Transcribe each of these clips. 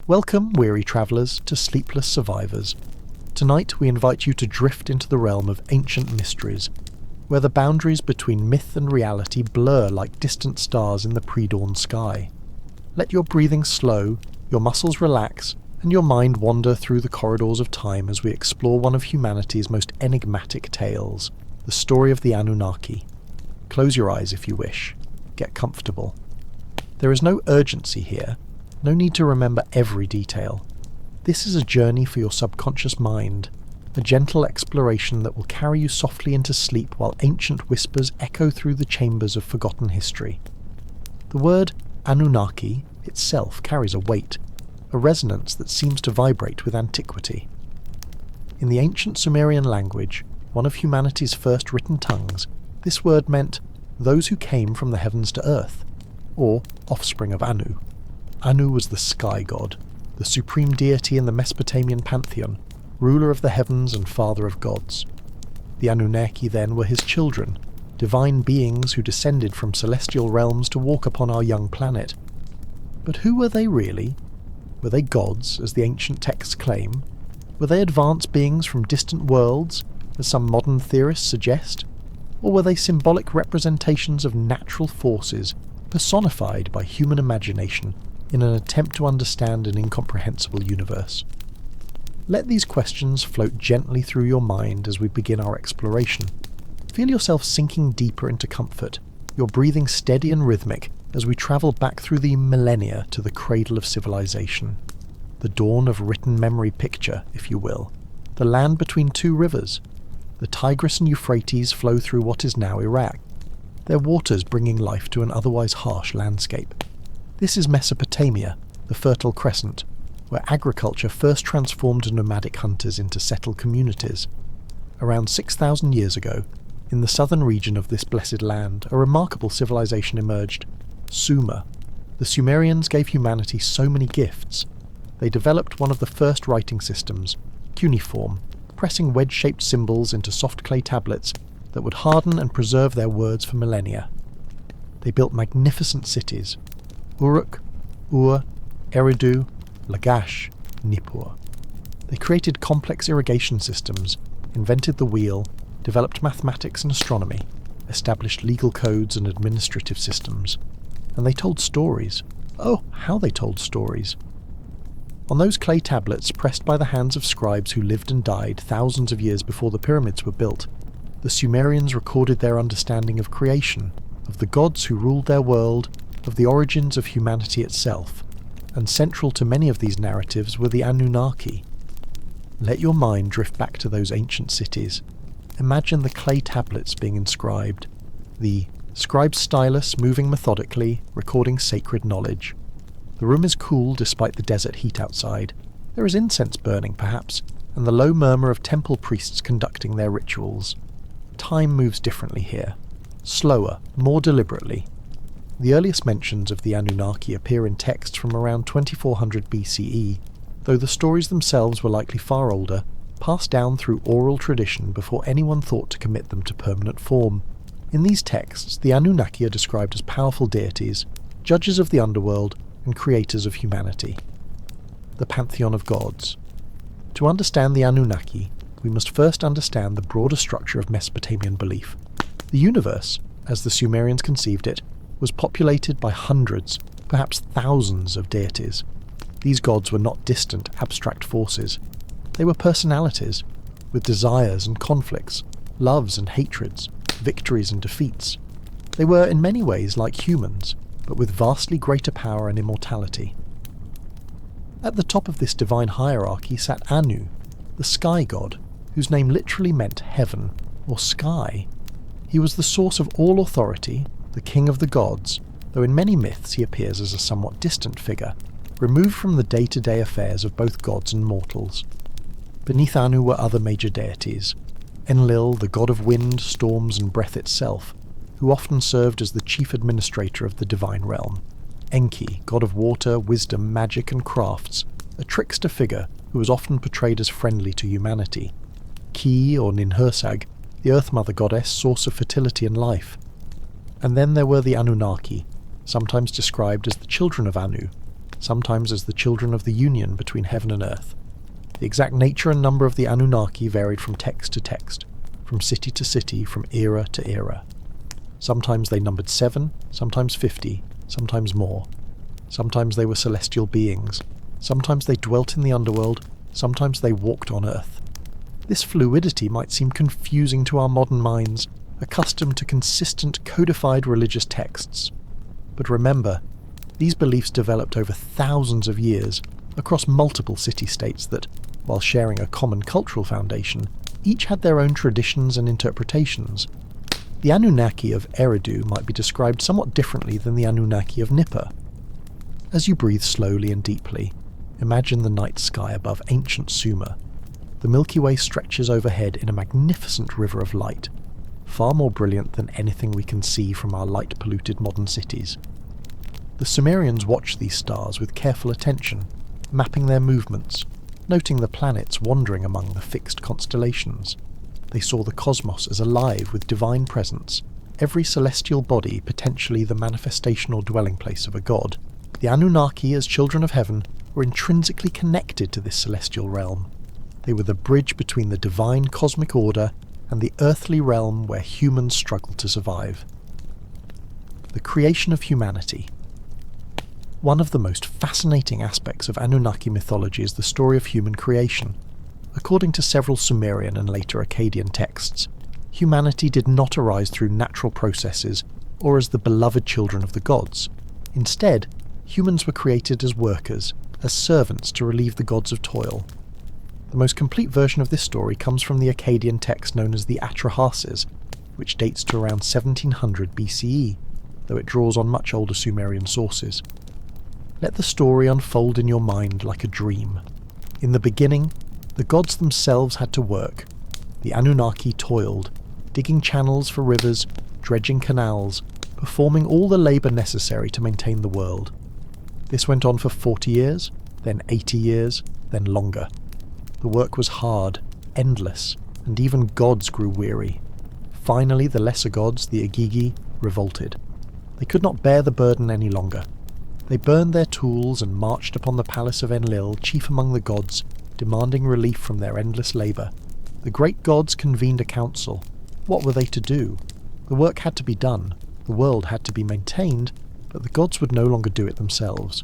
Welcome, weary travellers, to Sleepless Survivors. Tonight we invite you to drift into the realm of ancient mysteries, where the boundaries between myth and reality blur like distant stars in the pre-dawn sky. Let your breathing slow, your muscles relax, and your mind wander through the corridors of time as we explore one of humanity's most enigmatic tales, the story of the Anunnaki. Close your eyes if you wish. Get comfortable. There is no urgency here, no need to remember every detail. This is a journey for your subconscious mind, a gentle exploration that will carry you softly into sleep while ancient whispers echo through the chambers of forgotten history. The word Anunnaki itself carries a weight, a resonance that seems to vibrate with antiquity. In the ancient Sumerian language, one of humanity's first written tongues, this word meant those who came from the heavens to earth, or offspring of Anu. Anu was the sky god, the supreme deity in the Mesopotamian pantheon, ruler of the heavens and father of gods. The Anunnaki then were his children, divine beings who descended from celestial realms to walk upon our young planet. But who were they really? Were they gods, as the ancient texts claim? Were they advanced beings from distant worlds, as some modern theorists suggest? Or were they symbolic representations of natural forces personified by human imagination in an attempt to understand an incomprehensible universe? Let these questions float gently through your mind as we begin our exploration. Feel yourself sinking deeper into comfort, your breathing steady and rhythmic as we travel back through the millennia to the cradle of civilization. The dawn of written memory picture, if you will. The land between two rivers. The Tigris and Euphrates flow through what is now Iraq, their waters bringing life to an otherwise harsh landscape. This is Mesopotamia, the Fertile Crescent, where agriculture first transformed nomadic hunters into settled communities. Around 6,000 years ago, in the southern region of this blessed land, a remarkable civilization emerged, Sumer. The Sumerians gave humanity so many gifts. They developed one of the first writing systems, cuneiform, pressing wedge-shaped symbols into soft clay tablets that would harden and preserve their words for millennia. They built magnificent cities, Uruk, Ur, Eridu, Lagash, Nippur. They created complex irrigation systems, invented the wheel, developed mathematics and astronomy, established legal codes and administrative systems. And they told stories. Oh, how they told stories. On those clay tablets pressed by the hands of scribes who lived and died thousands of years before the pyramids were built, the Sumerians recorded their understanding of creation, of the gods who ruled their world, of the origins of humanity itself, and central to many of these narratives were the Anunnaki. Let your mind drift back to those ancient cities. Imagine the clay tablets being inscribed, the scribe's stylus moving methodically, recording sacred knowledge. The room is cool despite the desert heat outside. There is incense burning, perhaps, and the low murmur of temple priests conducting their rituals. Time moves differently here. Slower, more deliberately. The earliest mentions of the Anunnaki appear in texts from around 2400 BCE, though the stories themselves were likely far older, passed down through oral tradition before anyone thought to commit them to permanent form. In these texts, the Anunnaki are described as powerful deities, judges of the underworld, and creators of humanity. The pantheon of gods. To understand the Anunnaki, we must first understand the broader structure of Mesopotamian belief. The universe, as the Sumerians conceived it, was populated by hundreds, perhaps thousands of deities. These gods were not distant, abstract forces. They were personalities, with desires and conflicts, loves and hatreds, victories and defeats. They were in many ways like humans, but with vastly greater power and immortality. At the top of this divine hierarchy sat Anu, the sky god, whose name literally meant heaven, or sky. He was the source of all authority, the king of the gods, though in many myths he appears as a somewhat distant figure, removed from the day-to-day affairs of both gods and mortals. Beneath Anu were other major deities, Enlil, the god of wind, storms and breath itself, who often served as the chief administrator of the divine realm. Enki, god of water, wisdom, magic and crafts, a trickster figure who was often portrayed as friendly to humanity. Ki, or Ninhursag, the Earth Mother goddess, source of fertility and life. And then there were the Anunnaki, sometimes described as the children of Anu, sometimes as the children of the union between heaven and earth. The exact nature and number of the Anunnaki varied from text to text, from city to city, from era to era. Sometimes they numbered 7, sometimes 50, sometimes more. Sometimes they were celestial beings, sometimes they dwelt in the underworld, sometimes they walked on earth. This fluidity might seem confusing to our modern minds, accustomed to consistent codified religious texts. But remember, these beliefs developed over thousands of years across multiple city-states that, while sharing a common cultural foundation, each had their own traditions and interpretations. The Anunnaki of Eridu might be described somewhat differently than the Anunnaki of Nippur. As you breathe slowly and deeply, imagine the night sky above ancient Sumer. The Milky Way stretches overhead in a magnificent river of light, far more brilliant than anything we can see from our light-polluted modern cities. The Sumerians watched these stars with careful attention, mapping their movements, noting the planets wandering among the fixed constellations. They saw the cosmos as alive with divine presence, every celestial body potentially the manifestation or dwelling place of a god. The Anunnaki, as children of heaven, were intrinsically connected to this celestial realm. They were the bridge between the divine cosmic order and the earthly realm where humans struggle to survive. The creation of humanity. One of the most fascinating aspects of Anunnaki mythology is the story of human creation. According to several Sumerian and later Akkadian texts, humanity did not arise through natural processes or as the beloved children of the gods. Instead, humans were created as workers, as servants to relieve the gods of toil. The most complete version of this story comes from the Akkadian text known as the Atrahasis, which dates to around 1700 BCE, though it draws on much older Sumerian sources. Let the story unfold in your mind like a dream. In the beginning, the gods themselves had to work. The Anunnaki toiled, digging channels for rivers, dredging canals, performing all the labour necessary to maintain the world. This went on for 40 years, then 80 years, then longer. The work was hard, endless, and even gods grew weary. Finally, the lesser gods, the Igigi, revolted. They could not bear the burden any longer. They burned their tools and marched upon the palace of Enlil, chief among the gods, demanding relief from their endless labour. The great gods convened a council. What were they to do? The work had to be done, the world had to be maintained, but the gods would no longer do it themselves.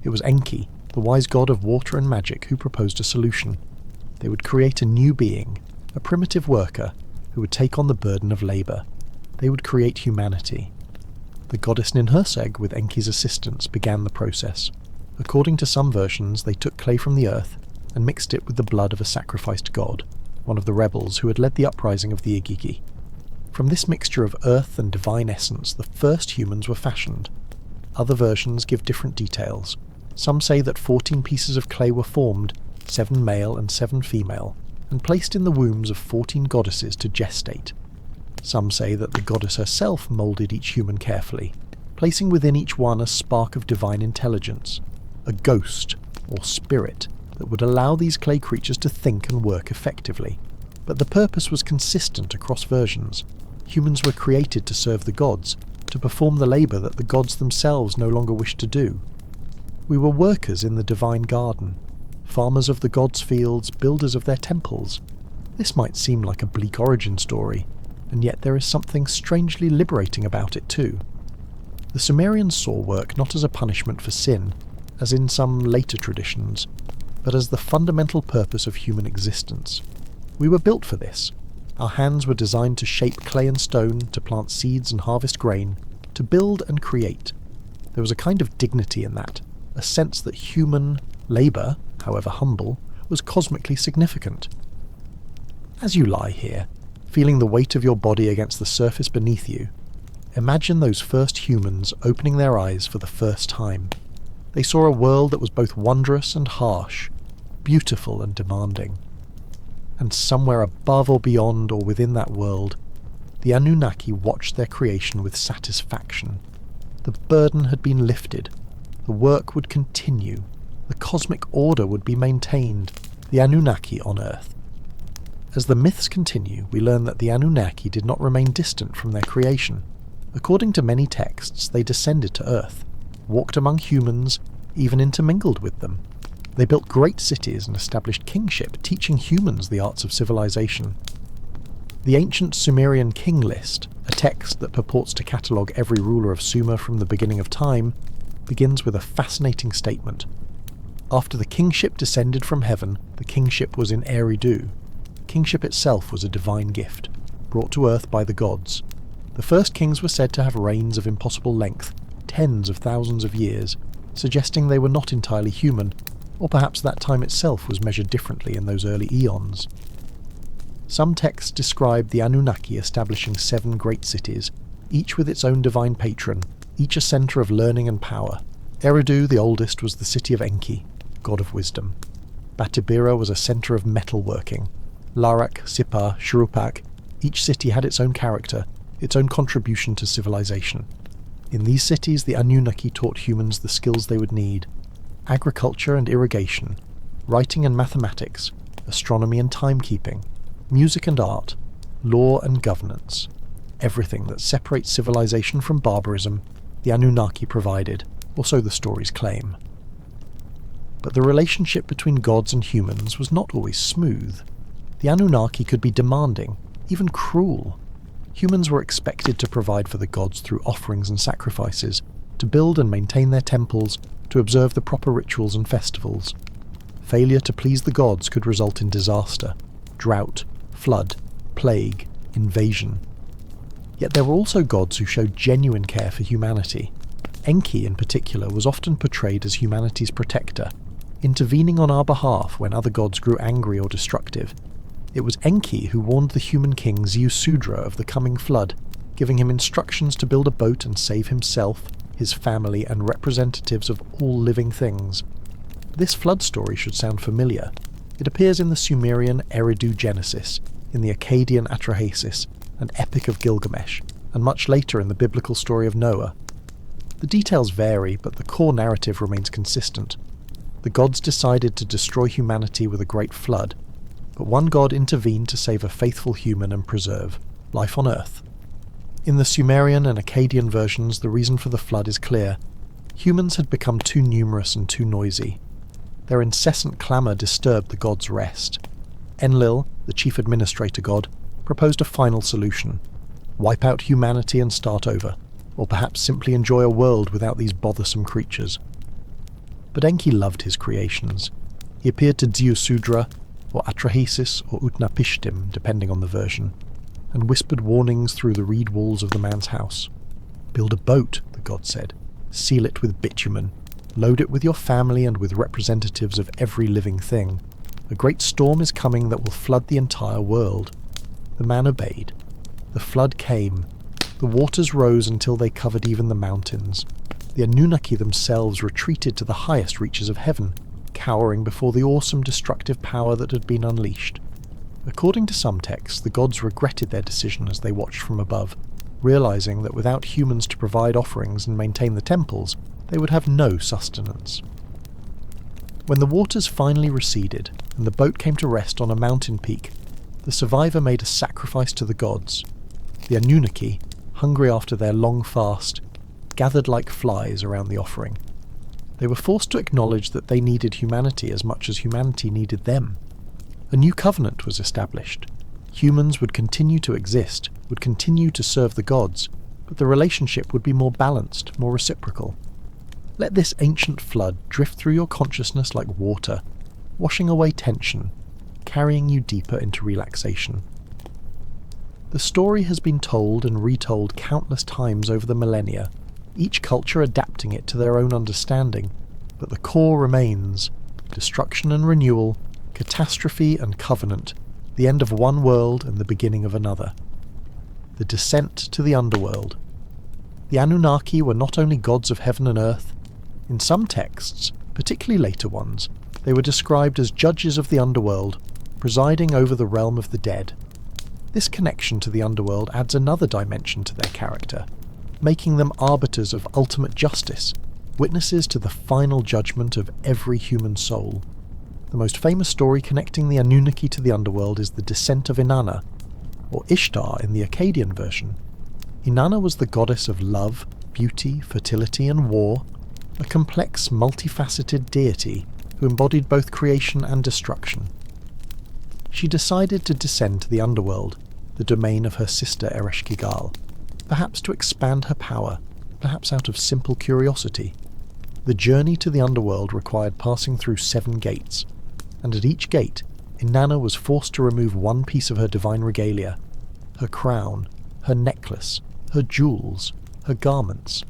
It was Enki, the wise god of water and magic, who proposed a solution. They would create a new being, a primitive worker, who would take on the burden of labour. They would create humanity. The goddess Ninhursag, with Enki's assistance, began the process. According to some versions, they took clay from the earth and mixed it with the blood of a sacrificed god, one of the rebels who had led the uprising of the Igigi. From this mixture of earth and divine essence, the first humans were fashioned. Other versions give different details. Some say that 14 pieces of clay were formed, 7 male and 7 female, and placed in the wombs of 14 goddesses to gestate. Some say that the goddess herself moulded each human carefully, placing within each one a spark of divine intelligence, a ghost or spirit that would allow these clay creatures to think and work effectively. But the purpose was consistent across versions. Humans were created to serve the gods, to perform the labour that the gods themselves no longer wished to do. We were workers in the divine garden, farmers of the gods' fields, builders of their temples. This might seem like a bleak origin story, and yet there is something strangely liberating about it too. The Sumerians saw work not as a punishment for sin, as in some later traditions, but as the fundamental purpose of human existence. We were built for this. Our hands were designed to shape clay and stone, to plant seeds and harvest grain, to build and create. There was a kind of dignity in that, a sense that human labour, however humble, was cosmically significant. As you lie here, feeling the weight of your body against the surface beneath you, imagine those first humans opening their eyes for the first time. They saw a world that was both wondrous and harsh, beautiful and demanding. And somewhere above or beyond or within that world, the Anunnaki watched their creation with satisfaction. The burden had been lifted. The work would continue. The cosmic order would be maintained. The Anunnaki on Earth. As the myths continue, we learn that the Anunnaki did not remain distant from their creation. According to many texts, they descended to Earth, walked among humans, even intermingled with them. They built great cities and established kingship, teaching humans the arts of civilization. The ancient Sumerian king list, a text that purports to catalogue every ruler of Sumer from the beginning of time, begins with a fascinating statement. After the kingship descended from heaven, the kingship was in Eridu. Kingship itself was a divine gift, brought to earth by the gods. The first kings were said to have reigns of impossible length, tens of thousands of years, suggesting they were not entirely human, or perhaps that time itself was measured differently in those early eons. Some texts describe the Anunnaki establishing 7 great cities, each with its own divine patron, each a centre of learning and power. Eridu, the oldest, was the city of Enki, god of wisdom. Batibira was a centre of metalworking. Larak, Sipar, Shurupak, each city had its own character, its own contribution to civilization. In these cities, the Anunnaki taught humans the skills they would need: agriculture and irrigation, writing and mathematics, astronomy and timekeeping, music and art, law and governance. Everything that separates civilization from barbarism, the Anunnaki provided, or so the stories claim. But the relationship between gods and humans was not always smooth. The Anunnaki could be demanding, even cruel. Humans were expected to provide for the gods through offerings and sacrifices, to build and maintain their temples, to observe the proper rituals and festivals. Failure to please the gods could result in disaster, drought, flood, plague, invasion. Yet there were also gods who showed genuine care for humanity. Enki, in particular, was often portrayed as humanity's protector, intervening on our behalf when other gods grew angry or destructive. It was Enki who warned the human king Ziusudra of the coming flood, giving him instructions to build a boat and save himself, his family, and representatives of all living things. This flood story should sound familiar. It appears in the Sumerian Eridu Genesis, in the Akkadian Atrahasis, an epic of Gilgamesh, and much later in the biblical story of Noah. The details vary, but the core narrative remains consistent. The gods decided to destroy humanity with a great flood, but one god intervened to save a faithful human and preserve life on Earth. In the Sumerian and Akkadian versions, the reason for the flood is clear. Humans had become too numerous and too noisy. Their incessant clamour disturbed the gods' rest. Enlil, the chief administrator god, proposed a final solution: wipe out humanity and start over, or perhaps simply enjoy a world without these bothersome creatures. But Enki loved his creations. He appeared to Ziusudra, or Atrahasis, or Utnapishtim, depending on the version, and whispered warnings through the reed walls of the man's house. "Build a boat," the god said. "Seal it with bitumen. Load it with your family and with representatives of every living thing. A great storm is coming that will flood the entire world." The man obeyed. The flood came. The waters rose until they covered even the mountains. The Anunnaki themselves retreated to the highest reaches of heaven, cowering before the awesome destructive power that had been unleashed. According to some texts, the gods regretted their decision as they watched from above, realizing that without humans to provide offerings and maintain the temples, they would have no sustenance. When the waters finally receded, and the boat came to rest on a mountain peak, the survivor made a sacrifice to the gods. The Anunnaki, hungry after their long fast, gathered like flies around the offering. They were forced to acknowledge that they needed humanity as much as humanity needed them. A new covenant was established. Humans would continue to exist, would continue to serve the gods, but the relationship would be more balanced, more reciprocal. Let this ancient flood drift through your consciousness like water, washing away tension, carrying you deeper into relaxation. The story has been told and retold countless times over the millennia, each culture adapting it to their own understanding, but the core remains: destruction and renewal, catastrophe and covenant, the end of one world and the beginning of another. The descent to the underworld. The Anunnaki were not only gods of heaven and earth. In some texts, particularly later ones, they were described as judges of the underworld, presiding over the realm of the dead. This connection to the underworld adds another dimension to their character, making them arbiters of ultimate justice, witnesses to the final judgment of every human soul. The most famous story connecting the Anunnaki to the underworld is the descent of Inanna, or Ishtar in the Akkadian version. Inanna was the goddess of love, beauty, fertility, and war. a complex, multifaceted deity who embodied both creation and destruction. She decided to descend to the underworld, the domain of her sister Ereshkigal, perhaps to expand her power, perhaps out of simple curiosity. The journey to the underworld required passing through 7 gates, and at each gate, Inanna was forced to remove one piece of her divine regalia: her crown, her necklace, her jewels, her garments.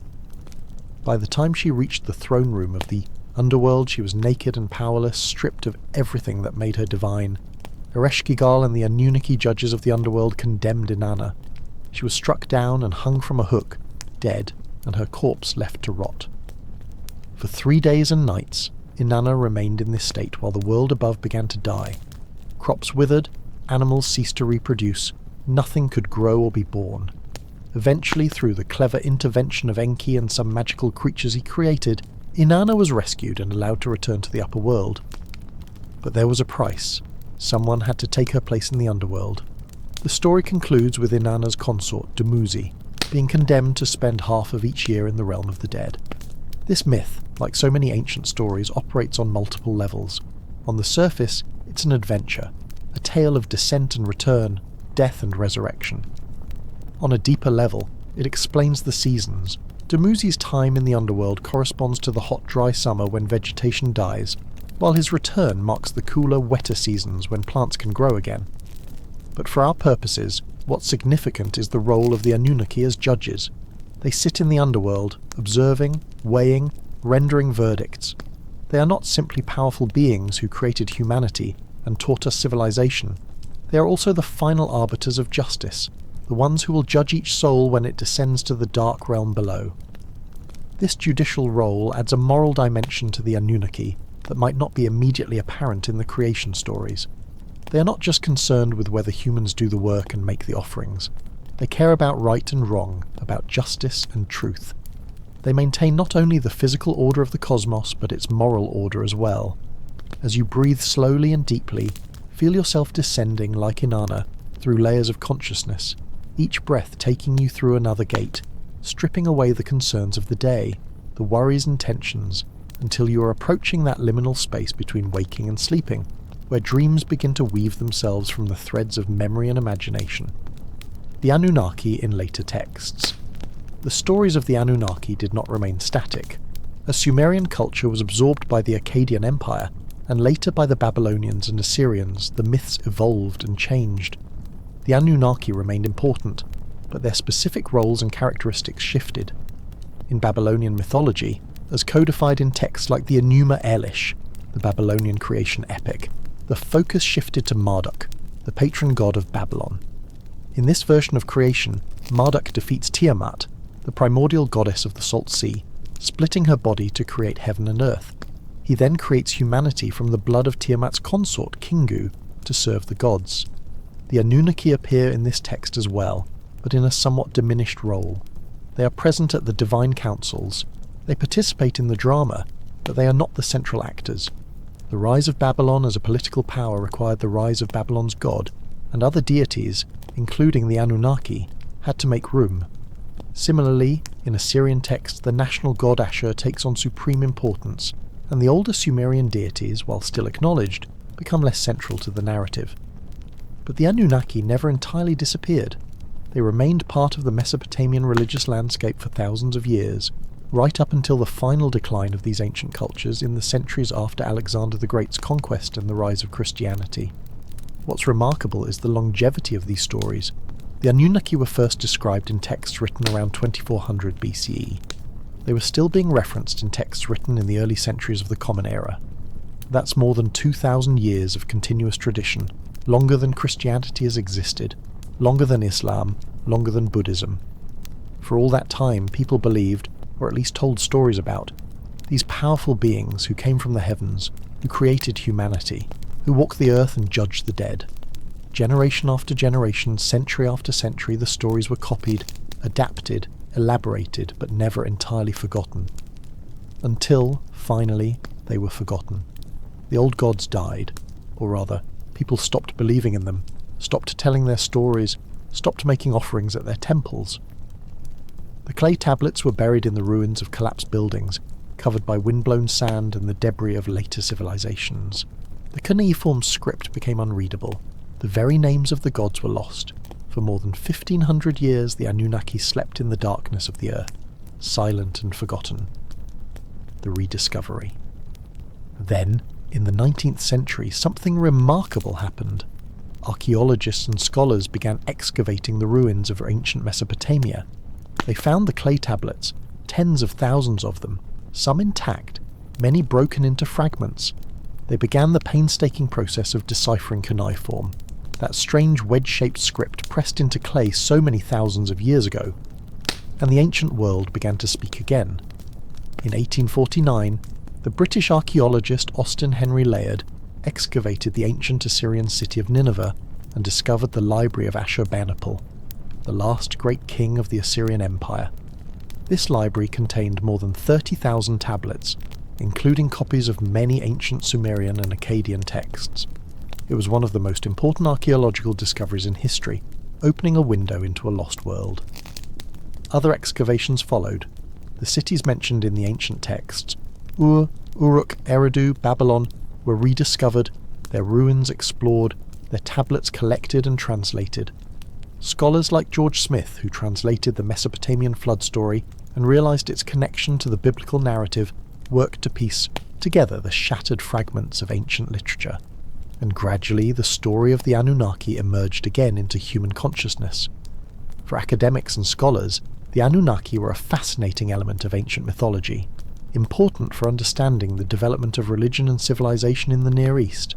By the time she reached the throne room of the underworld, she was naked and powerless, stripped of everything that made her divine. Ereshkigal and the Anunnaki judges of the underworld condemned Inanna. She was struck down and hung from a hook, dead, and her corpse left to rot. For 3 days and nights, Inanna remained in this state while the world above began to die. Crops withered, animals ceased to reproduce, nothing could grow or be born. Eventually, through the clever intervention of Enki and some magical creatures he created, Inanna was rescued and allowed to return to the upper world. But there was a price. Someone had to take her place in the underworld. The story concludes with Inanna's consort, Dumuzi, being condemned to spend half of each year in the realm of the dead. This myth, like so many ancient stories, operates on multiple levels. On the surface, it's an adventure, a tale of descent and return, death and resurrection. On a deeper level, it explains the seasons. Dumuzi's time in the underworld corresponds to the hot, dry summer when vegetation dies, while his return marks the cooler, wetter seasons when plants can grow again. But for our purposes, what's significant is the role of the Anunnaki as judges. They sit in the underworld, observing, weighing, rendering verdicts. They are not simply powerful beings who created humanity and taught us civilization. They are also the final arbiters of justice, the ones who will judge each soul when it descends to the dark realm below. This judicial role adds a moral dimension to the Anunnaki that might not be immediately apparent in the creation stories. They are not just concerned with whether humans do the work and make the offerings. They care about right and wrong, about justice and truth. They maintain not only the physical order of the cosmos, but its moral order as well. As you breathe slowly and deeply, feel yourself descending like Inanna through layers of consciousness, each breath taking you through another gate, stripping away the concerns of the day, the worries and tensions, until you are approaching that liminal space between waking and sleeping, where dreams begin to weave themselves from the threads of memory and imagination. The Anunnaki in later texts. The stories of the Anunnaki did not remain static. As Sumerian culture was absorbed by the Akkadian Empire, and later by the Babylonians and Assyrians, the myths evolved and changed. The Anunnaki remained important, but their specific roles and characteristics shifted. In Babylonian mythology, as codified in texts like the Enuma Elish, the Babylonian creation epic, the focus shifted to Marduk, the patron god of Babylon. In this version of creation, Marduk defeats Tiamat, the primordial goddess of the Salt Sea, splitting her body to create heaven and earth. He then creates humanity from the blood of Tiamat's consort, Kingu, to serve the gods. The Anunnaki appear in this text as well, but in a somewhat diminished role. They are present at the divine councils. They participate in the drama, but they are not the central actors. The rise of Babylon as a political power required the rise of Babylon's god, and other deities, including the Anunnaki, had to make room. Similarly, in Assyrian texts, the national god Ashur takes on supreme importance, and the older Sumerian deities, while still acknowledged, become less central to the narrative. But the Anunnaki never entirely disappeared. They remained part of the Mesopotamian religious landscape for thousands of years, right up until the final decline of these ancient cultures in the centuries after Alexander the Great's conquest and the rise of Christianity. What's remarkable is the longevity of these stories. The Anunnaki were first described in texts written around 2400 BCE. They were still being referenced in texts written in the early centuries of the Common Era. That's more than 2,000 years of continuous tradition, longer than Christianity has existed, longer than Islam, longer than Buddhism. For all that time, people believed, or at least told stories about, these powerful beings who came from the heavens, who created humanity, who walked the earth and judged the dead. Generation after generation, century after century, the stories were copied, adapted, elaborated, but never entirely forgotten. Until, finally, they were forgotten. The old gods died, or rather, people stopped believing in them, stopped telling their stories, stopped making offerings at their temples. The clay tablets were buried in the ruins of collapsed buildings, covered by windblown sand and the debris of later civilizations. The cuneiform script became unreadable. The very names of the gods were lost. For more than 1,500 years, the Anunnaki slept in the darkness of the earth, silent and forgotten. The rediscovery. Then, in the 19th century, something remarkable happened. Archaeologists and scholars began excavating the ruins of ancient Mesopotamia. They found the clay tablets, tens of thousands of them, some intact, many broken into fragments. They began the painstaking process of deciphering cuneiform, that strange wedge-shaped script pressed into clay so many thousands of years ago. And the ancient world began to speak again. In 1849, the British archaeologist Austen Henry Layard excavated the ancient Assyrian city of Nineveh and discovered the library of Ashurbanipal, the last great king of the Assyrian Empire. This library contained more than 30,000 tablets, including copies of many ancient Sumerian and Akkadian texts. It was one of the most important archaeological discoveries in history, opening a window into a lost world. Other excavations followed. The cities mentioned in the ancient texts, Ur, Uruk, Eridu, Babylon, were rediscovered, their ruins explored, their tablets collected and translated. Scholars like George Smith, who translated the Mesopotamian flood story and realized its connection to the biblical narrative, worked to piece together the shattered fragments of ancient literature. And gradually the story of the Anunnaki emerged again into human consciousness. For academics and scholars, the Anunnaki were a fascinating element of ancient mythology, important for understanding the development of religion and civilization in the Near East.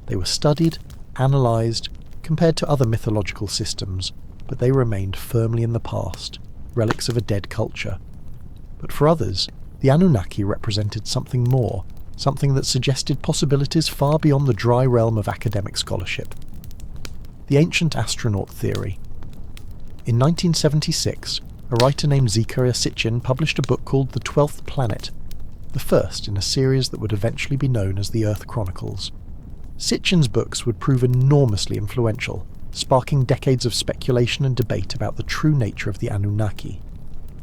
They were studied, analysed, compared to other mythological systems, but they remained firmly in the past, relics of a dead culture. But for others, the Anunnaki represented something more, something that suggested possibilities far beyond the dry realm of academic scholarship. The ancient astronaut theory. In 1976, a writer named Zecharia Sitchin published a book called The 12th Planet, the first in a series that would eventually be known as the Earth Chronicles. Sitchin's books would prove enormously influential, sparking decades of speculation and debate about the true nature of the Anunnaki.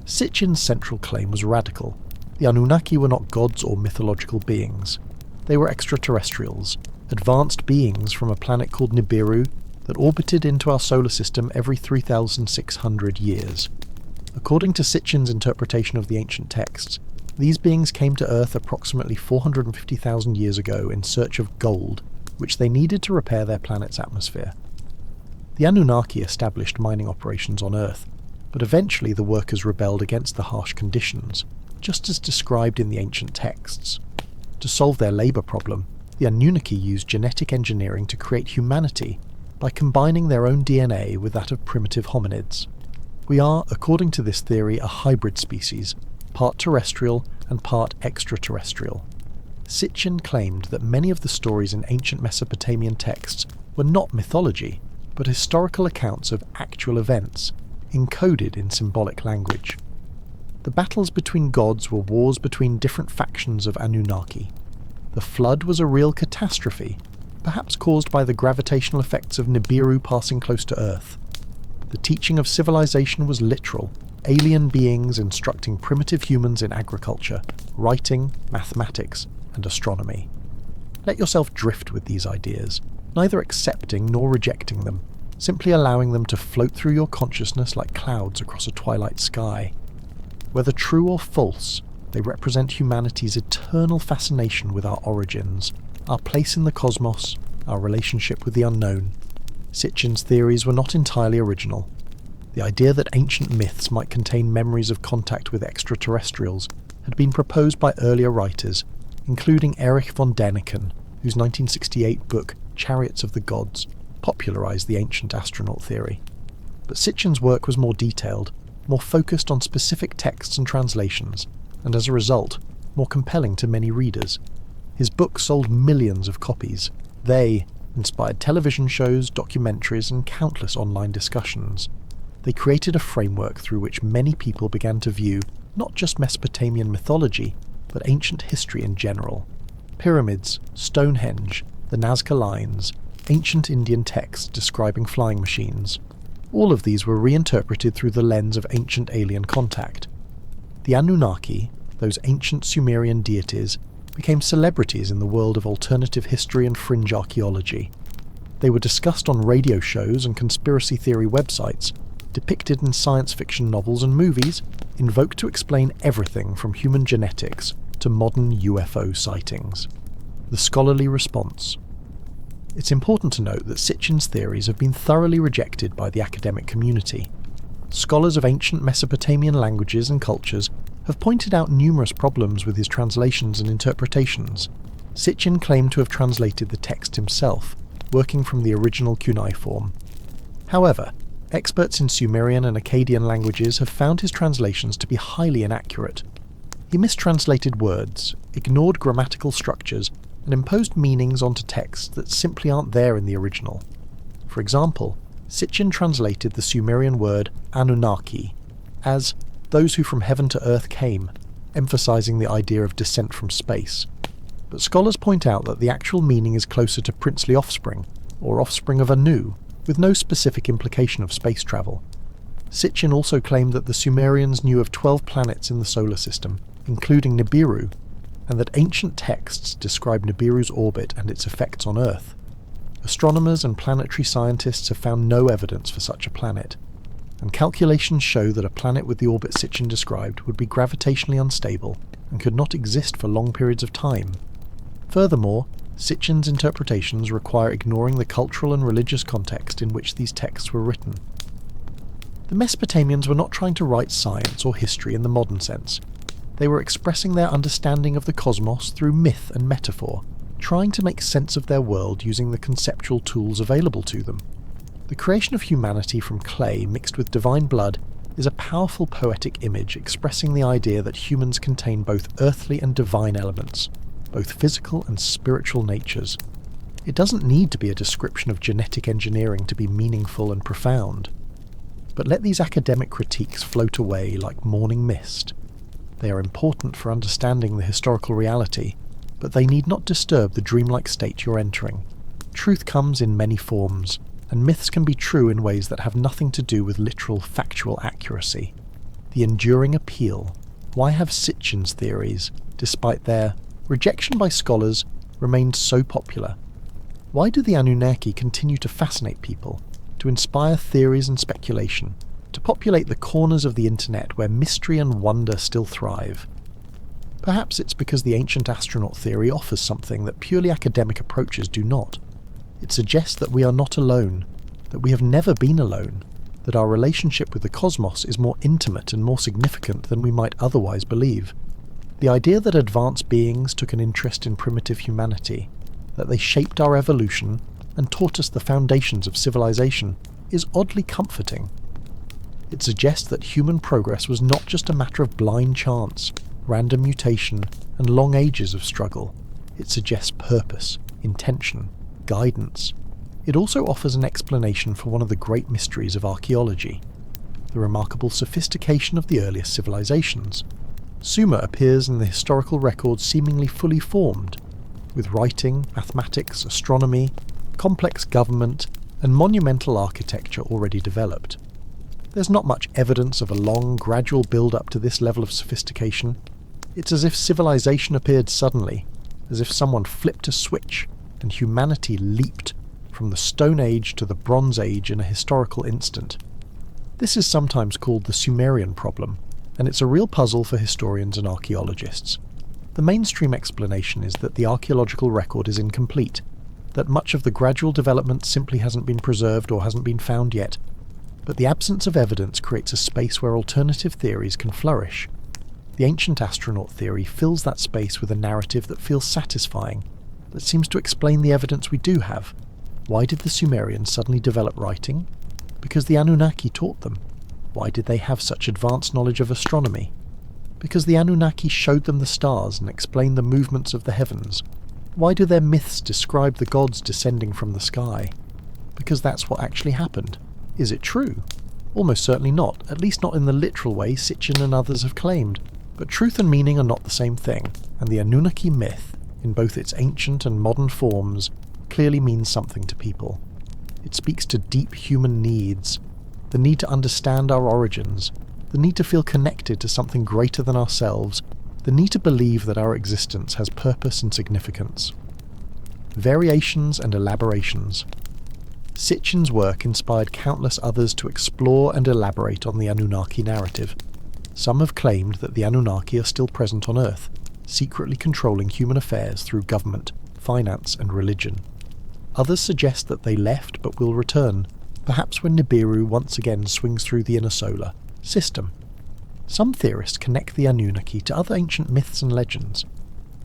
Sitchin's central claim was radical. The Anunnaki were not gods or mythological beings. They were extraterrestrials, advanced beings from a planet called Nibiru that orbited into our solar system every 3,600 years. According to Sitchin's interpretation of the ancient texts, these beings came to Earth approximately 450,000 years ago in search of gold, which they needed to repair their planet's atmosphere. The Anunnaki established mining operations on Earth, but eventually the workers rebelled against the harsh conditions, just as described in the ancient texts. To solve their labour problem, the Anunnaki used genetic engineering to create humanity by combining their own DNA with that of primitive hominids. We are, according to this theory, a hybrid species, part terrestrial and part extraterrestrial. Sitchin claimed that many of the stories in ancient Mesopotamian texts were not mythology, but historical accounts of actual events, encoded in symbolic language. The battles between gods were wars between different factions of Anunnaki. The flood was a real catastrophe, perhaps caused by the gravitational effects of Nibiru passing close to Earth. The teaching of civilization was literal, alien beings instructing primitive humans in agriculture, writing, mathematics, and astronomy. Let yourself drift with these ideas, neither accepting nor rejecting them, simply allowing them to float through your consciousness like clouds across a twilight sky. Whether true or false, they represent humanity's eternal fascination with our origins, our place in the cosmos, our relationship with the unknown. Sitchin's theories were not entirely original. The idea that ancient myths might contain memories of contact with extraterrestrials had been proposed by earlier writers, including Erich von Däniken, whose 1968 book Chariots of the Gods popularized the ancient astronaut theory. But Sitchin's work was more detailed, more focused on specific texts and translations, and as a result, more compelling to many readers. His book sold millions of copies. They inspired television shows, documentaries, and countless online discussions. They created a framework through which many people began to view not just Mesopotamian mythology, but ancient history in general. Pyramids, Stonehenge, the Nazca Lines, ancient Indian texts describing flying machines. All of these were reinterpreted through the lens of ancient alien contact. The Anunnaki, those ancient Sumerian deities, became celebrities in the world of alternative history and fringe archaeology. They were discussed on radio shows and conspiracy theory websites, depicted in science fiction novels and movies, invoked to explain everything from human genetics to modern UFO sightings. The scholarly response. It's important to note that Sitchin's theories have been thoroughly rejected by the academic community. Scholars of ancient Mesopotamian languages and cultures have pointed out numerous problems with his translations and interpretations. Sitchin claimed to have translated the text himself, working from the original cuneiform. However, experts in Sumerian and Akkadian languages have found his translations to be highly inaccurate. He mistranslated words, ignored grammatical structures, and imposed meanings onto texts that simply aren't there in the original. For example, Sitchin translated the Sumerian word Anunnaki as those who from heaven to earth came, emphasizing the idea of descent from space. But scholars point out that the actual meaning is closer to princely offspring, or offspring of Anu, with no specific implication of space travel. Sitchin also claimed that the Sumerians knew of 12 planets in the solar system, including Nibiru, and that ancient texts describe Nibiru's orbit and its effects on Earth. Astronomers and planetary scientists have found no evidence for such a planet, and calculations show that a planet with the orbit Sitchin described would be gravitationally unstable and could not exist for long periods of time. Furthermore, Sitchin's interpretations require ignoring the cultural and religious context in which these texts were written. The Mesopotamians were not trying to write science or history in the modern sense. They were expressing their understanding of the cosmos through myth and metaphor, trying to make sense of their world using the conceptual tools available to them. The creation of humanity from clay mixed with divine blood is a powerful poetic image expressing the idea that humans contain both earthly and divine elements, both physical and spiritual natures. It doesn't need to be a description of genetic engineering to be meaningful and profound. But let these academic critiques float away like morning mist. They are important for understanding the historical reality, but they need not disturb the dreamlike state you're entering. Truth comes in many forms, and myths can be true in ways that have nothing to do with literal factual accuracy. The enduring appeal. Why have Sitchin's theories, despite their rejection by scholars, remained so popular? Why do the Anunnaki continue to fascinate people, to inspire theories and speculation, to populate the corners of the internet where mystery and wonder still thrive? Perhaps it's because the ancient astronaut theory offers something that purely academic approaches do not. It suggests that we are not alone, that we have never been alone, that our relationship with the cosmos is more intimate and more significant than we might otherwise believe. The idea that advanced beings took an interest in primitive humanity, that they shaped our evolution and taught us the foundations of civilization, is oddly comforting. It suggests that human progress was not just a matter of blind chance, random mutation, and long ages of struggle. It suggests purpose, intention, guidance. It also offers an explanation for one of the great mysteries of archaeology, the remarkable sophistication of the earliest civilizations. Sumer appears in the historical records seemingly fully formed, with writing, mathematics, astronomy, complex government, and monumental architecture already developed. There's not much evidence of a long, gradual build-up to this level of sophistication. It's as if civilization appeared suddenly, as if someone flipped a switch and humanity leaped from the Stone Age to the Bronze Age in a historical instant. This is sometimes called the Sumerian problem, and it's a real puzzle for historians and archaeologists. The mainstream explanation is that the archaeological record is incomplete, that much of the gradual development simply hasn't been preserved or hasn't been found yet, but the absence of evidence creates a space where alternative theories can flourish. The ancient astronaut theory fills that space with a narrative that feels satisfying, that seems to explain the evidence we do have. Why did the Sumerians suddenly develop writing? Because the Anunnaki taught them. Why did they have such advanced knowledge of astronomy? Because the Anunnaki showed them the stars and explained the movements of the heavens. Why do their myths describe the gods descending from the sky? Because that's what actually happened. Is it true? Almost certainly not, at least not in the literal way Sitchin and others have claimed. But truth and meaning are not the same thing, and the Anunnaki myth, in both its ancient and modern forms, clearly means something to people. It speaks to deep human needs, the need to understand our origins, the need to feel connected to something greater than ourselves, the need to believe that our existence has purpose and significance. Variations and elaborations. Sitchin's work inspired countless others to explore and elaborate on the Anunnaki narrative. Some have claimed that the Anunnaki are still present on Earth, secretly controlling human affairs through government, finance and religion. Others suggest that they left but will return, perhaps when Nibiru once again swings through the inner solar system. Some theorists connect the Anunnaki to other ancient myths and legends.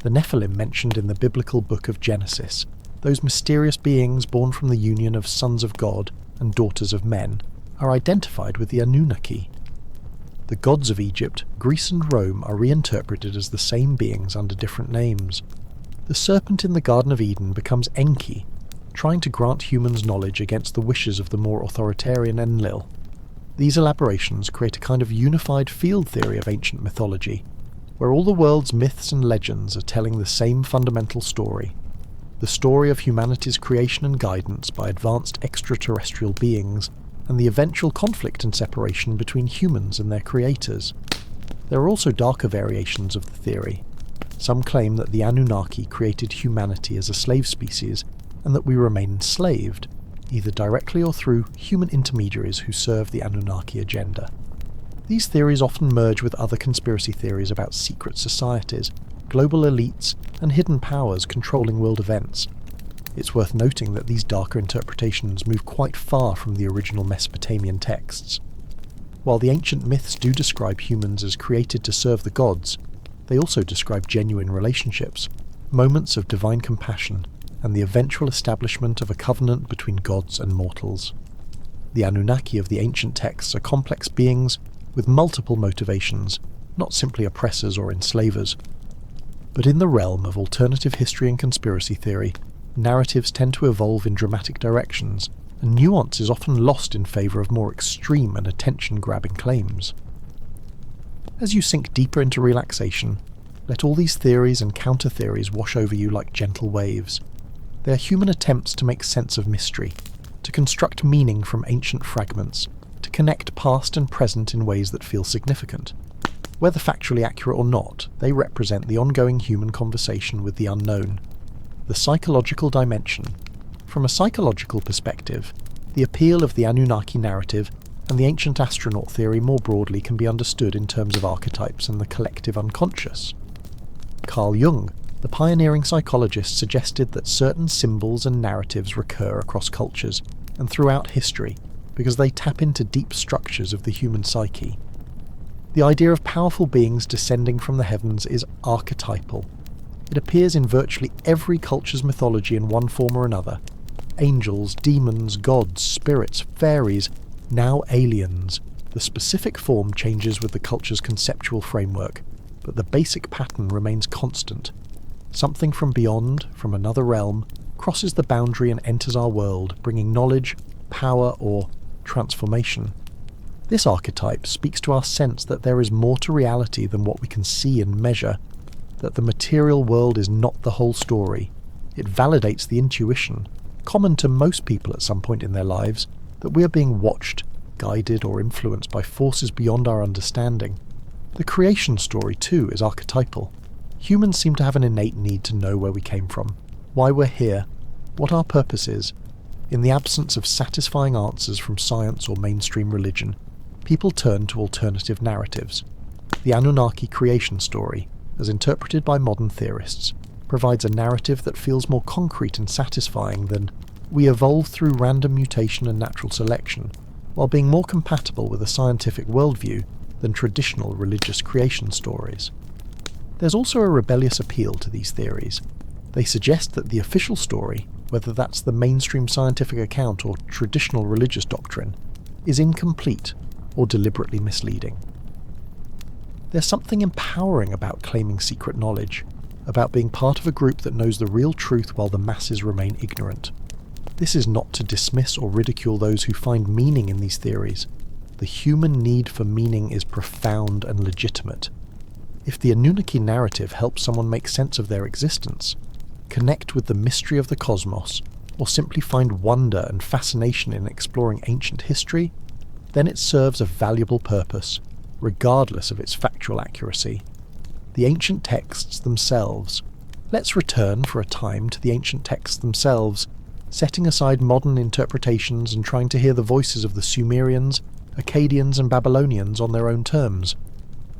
The Nephilim mentioned in the biblical book of Genesis, those mysterious beings born from the union of sons of God and daughters of men, are identified with the Anunnaki. The gods of Egypt, Greece and Rome are reinterpreted as the same beings under different names. The serpent in the Garden of Eden becomes Enki, trying to grant humans knowledge against the wishes of the more authoritarian Enlil. These elaborations create a kind of unified field theory of ancient mythology, where all the world's myths and legends are telling the same fundamental story, the story of humanity's creation and guidance by advanced extraterrestrial beings, and the eventual conflict and separation between humans and their creators. There are also darker variations of the theory. Some claim that the Anunnaki created humanity as a slave species, and that we remain enslaved, either directly or through human intermediaries who serve the Anunnaki agenda. These theories often merge with other conspiracy theories about secret societies, global elites, and hidden powers controlling world events. It's worth noting that these darker interpretations move quite far from the original Mesopotamian texts. While the ancient myths do describe humans as created to serve the gods, they also describe genuine relationships, moments of divine compassion, and the eventual establishment of a covenant between gods and mortals. The Anunnaki of the ancient texts are complex beings with multiple motivations, not simply oppressors or enslavers. But in the realm of alternative history and conspiracy theory, narratives tend to evolve in dramatic directions, and nuance is often lost in favour of more extreme and attention-grabbing claims. As you sink deeper into relaxation, let all these theories and counter-theories wash over you like gentle waves. They are human attempts to make sense of mystery, to construct meaning from ancient fragments, to connect past and present in ways that feel significant. Whether factually accurate or not, they represent the ongoing human conversation with the unknown. The psychological dimension. From a psychological perspective, the appeal of the Anunnaki narrative and the ancient astronaut theory more broadly can be understood in terms of archetypes and the collective unconscious. Carl Jung, the pioneering psychologist, suggested that certain symbols and narratives recur across cultures and throughout history because they tap into deep structures of the human psyche. The idea of powerful beings descending from the heavens is archetypal. It appears in virtually every culture's mythology in one form or another. Angels, demons, gods, spirits, fairies, now aliens. The specific form changes with the culture's conceptual framework, but the basic pattern remains constant. Something from beyond, from another realm, crosses the boundary and enters our world, bringing knowledge, power, or transformation. This archetype speaks to our sense that there is more to reality than what we can see and measure, that the material world is not the whole story. It validates the intuition, common to most people at some point in their lives, that we are being watched, guided or influenced by forces beyond our understanding. The creation story, too, is archetypal. Humans seem to have an innate need to know where we came from, why we're here, what our purpose is. In the absence of satisfying answers from science or mainstream religion, people turn to alternative narratives. The Anunnaki creation story, as interpreted by modern theorists, provides a narrative that feels more concrete and satisfying than we evolved through random mutation and natural selection, while being more compatible with a scientific worldview than traditional religious creation stories. There's also a rebellious appeal to these theories. They suggest that the official story, whether that's the mainstream scientific account or traditional religious doctrine, is incomplete or deliberately misleading. There's something empowering about claiming secret knowledge, about being part of a group that knows the real truth while the masses remain ignorant. This is not to dismiss or ridicule those who find meaning in these theories. The human need for meaning is profound and legitimate. If the Anunnaki narrative helps someone make sense of their existence, connect with the mystery of the cosmos, or simply find wonder and fascination in exploring ancient history, then it serves a valuable purpose, regardless of its factual accuracy. the ancient texts themselves. Let's return for a time to the ancient texts themselves, setting aside modern interpretations and trying to hear the voices of the Sumerians, Akkadians and Babylonians on their own terms.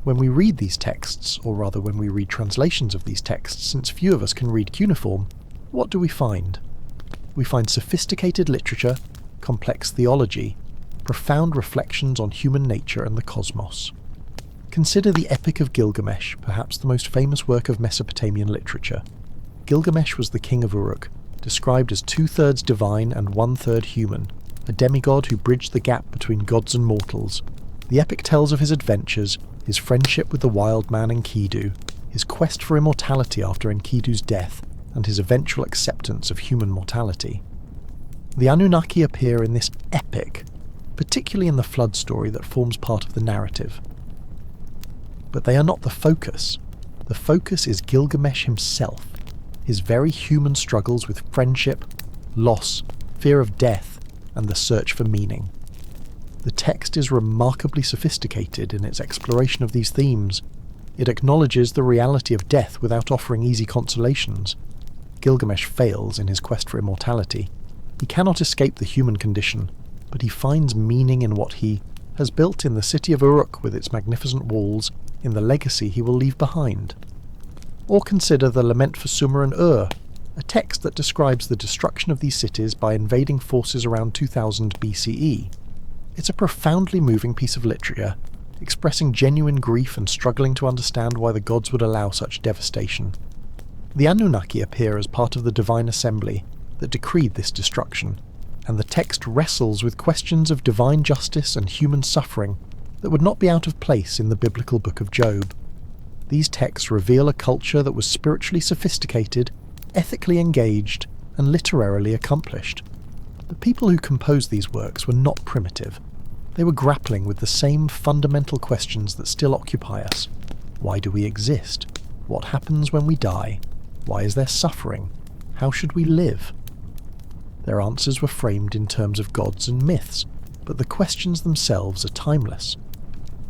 When we read these texts, or rather when we read translations of these texts, since few of us can read cuneiform, what do we find? We find sophisticated literature, complex theology, profound reflections on human nature and the cosmos. Consider the Epic of Gilgamesh, perhaps the most famous work of Mesopotamian literature. Gilgamesh was the king of Uruk, described as 2/3 divine and 1/3 human, a demigod who bridged the gap between gods and mortals. The epic tells of his adventures, his friendship with the wild man Enkidu, his quest for immortality after Enkidu's death, and his eventual acceptance of human mortality. The Anunnaki appear in this epic, particularly in the flood story that forms part of the narrative. But they are not the focus. The focus is Gilgamesh himself, his very human struggles with friendship, loss, fear of death, and the search for meaning. The text is remarkably sophisticated in its exploration of these themes. It acknowledges the reality of death without offering easy consolations. Gilgamesh fails in his quest for immortality. He cannot escape the human condition, but he finds meaning in what he has built in the city of Uruk with its magnificent walls, in the legacy he will leave behind. Or consider the Lament for Sumer and Ur, a text that describes the destruction of these cities by invading forces around 2000 BCE. It's a profoundly moving piece of literature, expressing genuine grief and struggling to understand why the gods would allow such devastation. The Anunnaki appear as part of the divine assembly that decreed this destruction, and the text wrestles with questions of divine justice and human suffering that would not be out of place in the biblical book of Job. These texts reveal a culture that was spiritually sophisticated, ethically engaged, and literarily accomplished. The people who composed these works were not primitive. They were grappling with the same fundamental questions that still occupy us. Why do we exist? What happens when we die? Why is there suffering? How should we live? Their answers were framed in terms of gods and myths, but the questions themselves are timeless.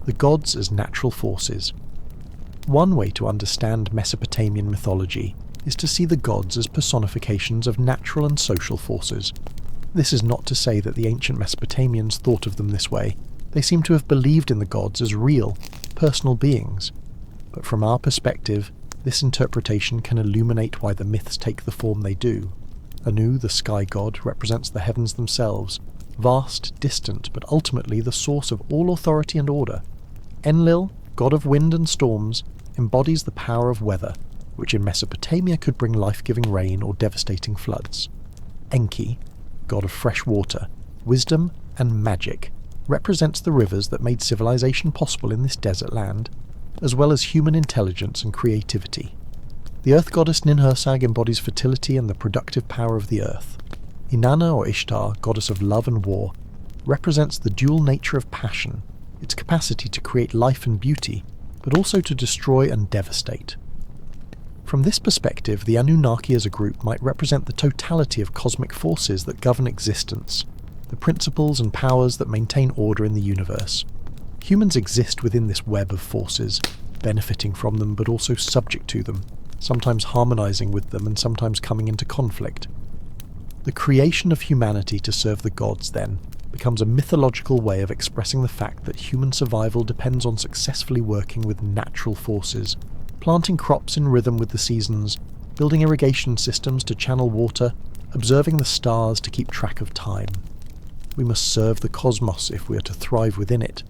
The gods as natural forces. One way to understand Mesopotamian mythology is to see the gods as personifications of natural and social forces. This is not to say that the ancient Mesopotamians thought of them this way. They seem to have believed in the gods as real, personal beings. But from our perspective, this interpretation can illuminate why the myths take the form they do. Anu, the sky god, represents the heavens themselves, vast, distant, but ultimately the source of all authority and order. Enlil, god of wind and storms, embodies the power of weather, which in Mesopotamia could bring life-giving rain or devastating floods. Enki, god of fresh water, wisdom, and magic, represents the rivers that made civilization possible in this desert land, as well as human intelligence and creativity. The earth goddess Ninhursag embodies fertility and the productive power of the earth. Inanna or Ishtar, goddess of love and war, represents the dual nature of passion, its capacity to create life and beauty, but also to destroy and devastate. From this perspective, the Anunnaki as a group might represent the totality of cosmic forces that govern existence, the principles and powers that maintain order in the universe. Humans exist within this web of forces, benefiting from them but also subject to them, sometimes harmonizing with them and sometimes coming into conflict. The creation of humanity to serve the gods, then, becomes a mythological way of expressing the fact that human survival depends on successfully working with natural forces, planting crops in rhythm with the seasons, building irrigation systems to channel water, observing the stars to keep track of time. We must serve the cosmos if we are to thrive within it.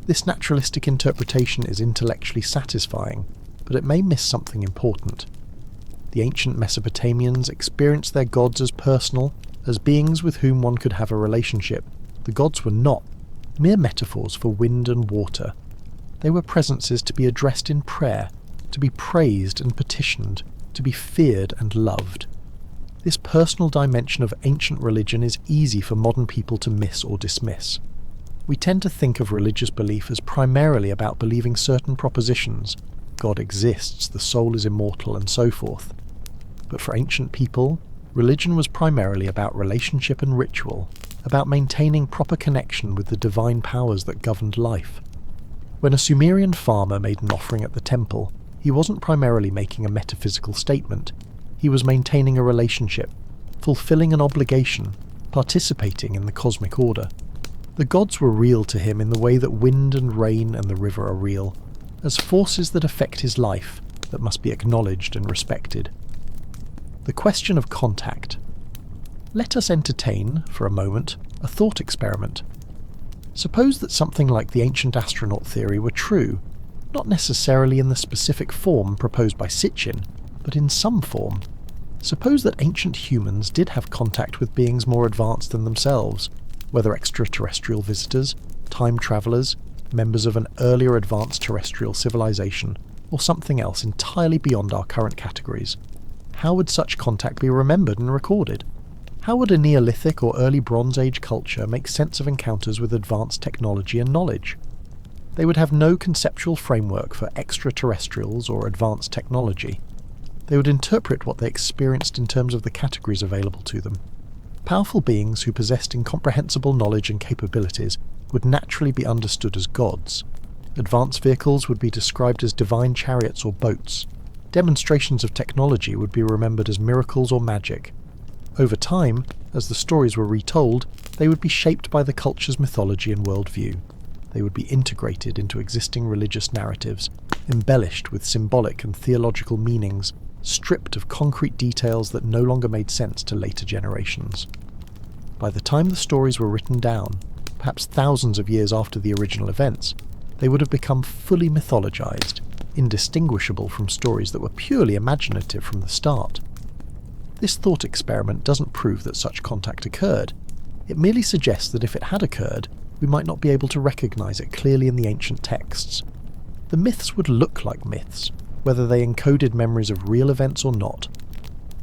This naturalistic interpretation is intellectually satisfying, but it may miss something important. The ancient Mesopotamians experienced their gods as personal, as beings with whom one could have a relationship. The gods were not mere metaphors for wind and water. They were presences to be addressed in prayer, to be praised and petitioned, to be feared and loved. This personal dimension of ancient religion is easy for modern people to miss or dismiss. We tend to think of religious belief as primarily about believing certain propositions. God exists, the soul is immortal, and so forth. But for ancient people, religion was primarily about relationship and ritual, about maintaining proper connection with the divine powers that governed life. When a Sumerian farmer made an offering at the temple, He wasn't primarily making a metaphysical statement. He was maintaining a relationship, fulfilling an obligation, participating in the cosmic order. The gods were real to him in the way that wind and rain and the river are real, as forces that affect his life that must be acknowledged and respected. The question of contact. Let us entertain, for a moment, a thought experiment. Suppose that something like the ancient astronaut theory were true, not necessarily in the specific form proposed by Sitchin, but in some form. Suppose that ancient humans did have contact with beings more advanced than themselves, whether extraterrestrial visitors, time travellers, members of an earlier advanced terrestrial civilization, or something else entirely beyond our current categories. How would such contact be remembered and recorded? How would a Neolithic or early Bronze Age culture make sense of encounters with advanced technology and knowledge? They would have no conceptual framework for extraterrestrials or advanced technology. They would interpret what they experienced in terms of the categories available to them. Powerful beings who possessed incomprehensible knowledge and capabilities would naturally be understood as gods. Advanced vehicles would be described as divine chariots or boats. Demonstrations of technology would be remembered as miracles or magic. Over time, as the stories were retold, they would be shaped by the culture's mythology and worldview. They would be integrated into existing religious narratives, embellished with symbolic and theological meanings, stripped of concrete details that no longer made sense to later generations. By the time the stories were written down, perhaps thousands of years after the original events, they would have become fully mythologized, indistinguishable from stories that were purely imaginative from the start. This thought experiment doesn't prove that such contact occurred. It merely suggests that if it had occurred, we might not be able to recognize it clearly in the ancient texts. The myths would look like myths, whether they encoded memories of real events or not.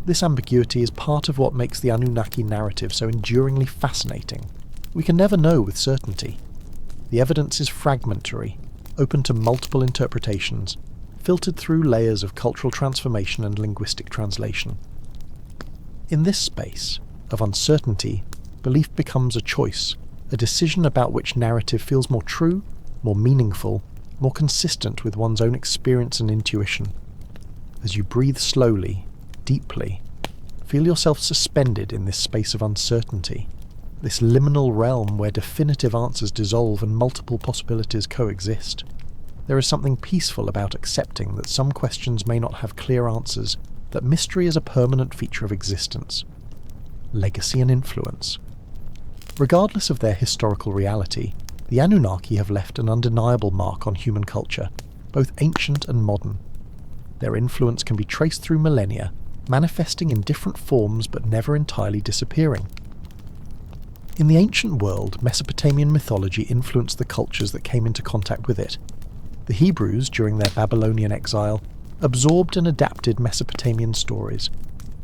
This ambiguity is part of what makes the Anunnaki narrative so enduringly fascinating. We can never know with certainty. The evidence is fragmentary, open to multiple interpretations, filtered through layers of cultural transformation and linguistic translation. In this space of uncertainty, belief becomes a choice, a decision about which narrative feels more true, more meaningful, more consistent with one's own experience and intuition. As you breathe slowly, deeply, feel yourself suspended in this space of uncertainty, this liminal realm where definitive answers dissolve and multiple possibilities coexist. There is something peaceful about accepting that some questions may not have clear answers, that mystery is a permanent feature of existence. Legacy and influence. Regardless of their historical reality, the Anunnaki have left an undeniable mark on human culture, both ancient and modern. Their influence can be traced through millennia, manifesting in different forms but never entirely disappearing. In the ancient world, Mesopotamian mythology influenced the cultures that came into contact with it. The Hebrews, during their Babylonian exile, absorbed and adapted Mesopotamian stories.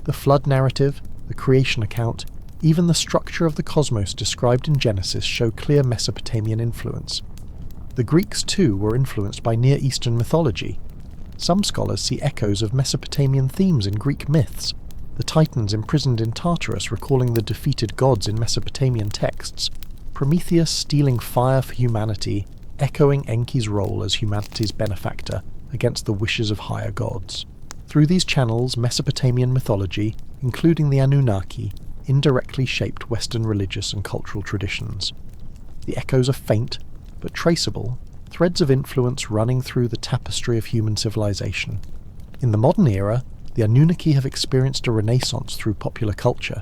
The flood narrative, the creation account, even the structure of the cosmos described in Genesis show clear Mesopotamian influence. The Greeks, too, were influenced by Near Eastern mythology. Some scholars see echoes of Mesopotamian themes in Greek myths, the Titans imprisoned in Tartarus recalling the defeated gods in Mesopotamian texts, Prometheus stealing fire for humanity, echoing Enki's role as humanity's benefactor against the wishes of higher gods. Through these channels, Mesopotamian mythology, including the Anunnaki, indirectly shaped Western religious and cultural traditions. The echoes are faint, but traceable, threads of influence running through the tapestry of human civilization. In the modern era, the Anunnaki have experienced a renaissance through popular culture.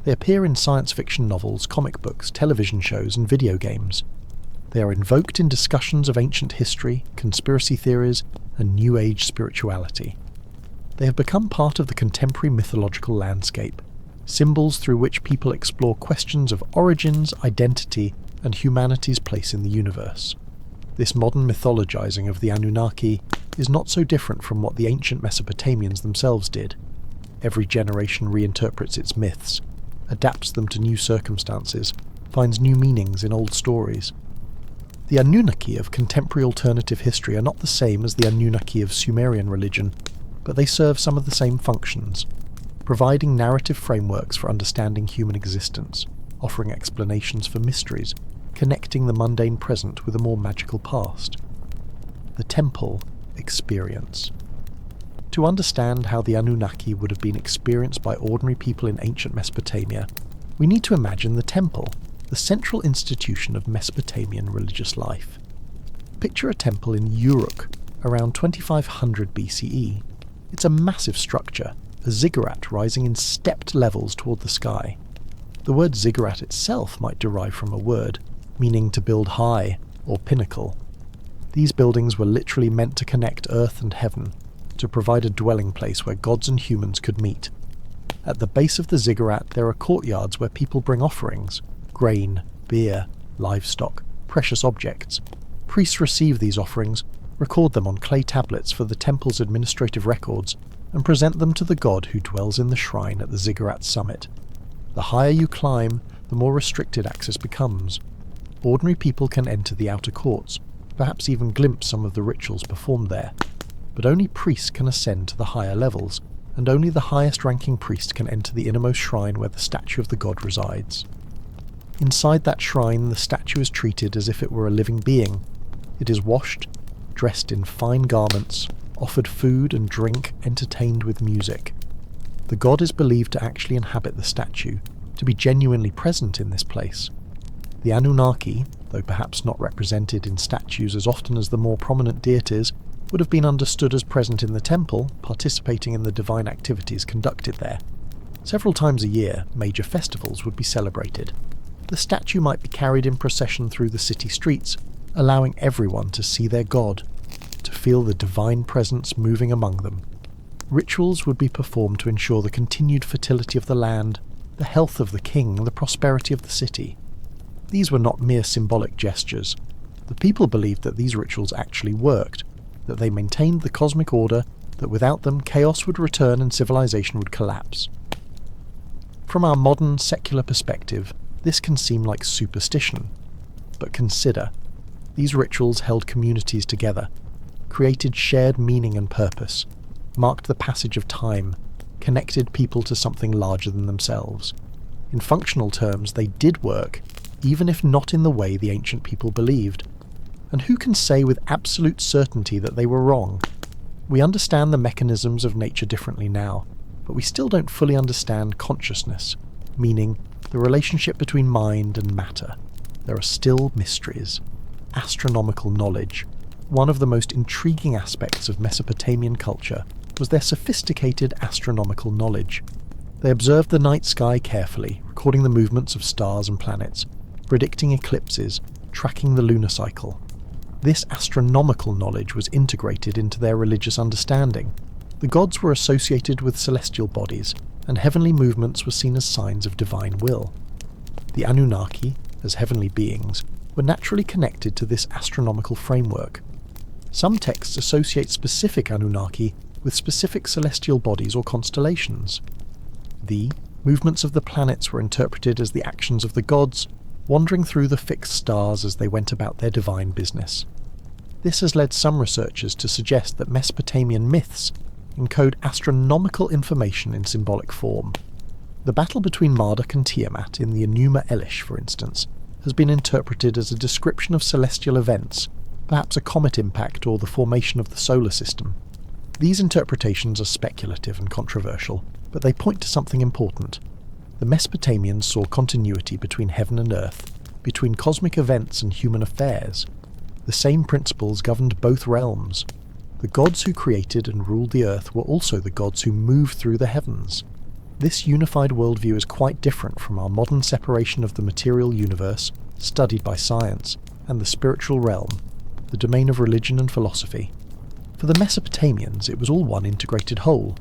They appear in science fiction novels, comic books, television shows, and video games. They are invoked in discussions of ancient history, conspiracy theories, and New Age spirituality. They have become part of the contemporary mythological landscape, symbols through which people explore questions of origins, identity, and humanity's place in the universe. This modern mythologizing of the Anunnaki is not so different from what the ancient Mesopotamians themselves did. Every generation reinterprets its myths, adapts them to new circumstances, finds new meanings in old stories. The Anunnaki of contemporary alternative history are not the same as the Anunnaki of Sumerian religion, but they serve some of the same functions, providing narrative frameworks for understanding human existence, offering explanations for mysteries, connecting the mundane present with a more magical past. The temple experience. To understand how the Anunnaki would have been experienced by ordinary people in ancient Mesopotamia, we need to imagine the temple, the central institution of Mesopotamian religious life. Picture a temple in Uruk, around 2500 BCE. It's a massive structure, a ziggurat rising in stepped levels toward the sky. The word ziggurat itself might derive from a word, meaning to build high or pinnacle. These buildings were literally meant to connect earth and heaven, to provide a dwelling place where gods and humans could meet. At the base of the ziggurat there are courtyards where people bring offerings, grain, beer, livestock, precious objects. Priests receive these offerings, record them on clay tablets for the temple's administrative records, and present them to the god who dwells in the shrine at the ziggurat's summit. The higher you climb, the more restricted access becomes. Ordinary people can enter the outer courts, perhaps even glimpse some of the rituals performed there. But only priests can ascend to the higher levels, and only the highest-ranking priest can enter the innermost shrine where the statue of the god resides. Inside that shrine, the statue is treated as if it were a living being. It is washed, dressed in fine garments, offered food and drink, entertained with music. The god is believed to actually inhabit the statue, to be genuinely present in this place. The Anunnaki, though perhaps not represented in statues as often as the more prominent deities, would have been understood as present in the temple, participating in the divine activities conducted there. Several times a year, major festivals would be celebrated. The statue might be carried in procession through the city streets, allowing everyone to see their god, to feel the divine presence moving among them. Rituals would be performed to ensure the continued fertility of the land, the health of the king, and the prosperity of the city. These were not mere symbolic gestures. The people believed that these rituals actually worked, that they maintained the cosmic order, that without them chaos would return and civilization would collapse. From our modern, secular perspective, this can seem like superstition. But consider, these rituals held communities together, created shared meaning and purpose, marked the passage of time, connected people to something larger than themselves. In functional terms, they did work, even if not in the way the ancient people believed. And who can say with absolute certainty that they were wrong? We understand the mechanisms of nature differently now, but we still don't fully understand consciousness, meaning the relationship between mind and matter. There are still mysteries. Astronomical knowledge. One of the most intriguing aspects of Mesopotamian culture was their sophisticated astronomical knowledge. They observed the night sky carefully, recording the movements of stars and planets, predicting eclipses, tracking the lunar cycle. This astronomical knowledge was integrated into their religious understanding. The gods were associated with celestial bodies, and heavenly movements were seen as signs of divine will. The Anunnaki, as heavenly beings, were naturally connected to this astronomical framework. Some texts associate specific Anunnaki with specific celestial bodies or constellations. The movements of the planets were interpreted as the actions of the gods, wandering through the fixed stars as they went about their divine business. This has led some researchers to suggest that Mesopotamian myths encode astronomical information in symbolic form. The battle between Marduk and Tiamat in the Enuma Elish, for instance, has been interpreted as a description of celestial events, perhaps a comet impact or the formation of the solar system. These interpretations are speculative and controversial, but they point to something important. The Mesopotamians saw continuity between heaven and earth, between cosmic events and human affairs. The same principles governed both realms. The gods who created and ruled the earth were also the gods who moved through the heavens. This unified worldview is quite different from our modern separation of the material universe, studied by science, and the spiritual realm, the domain of religion and philosophy. For the Mesopotamians, it was all one integrated whole.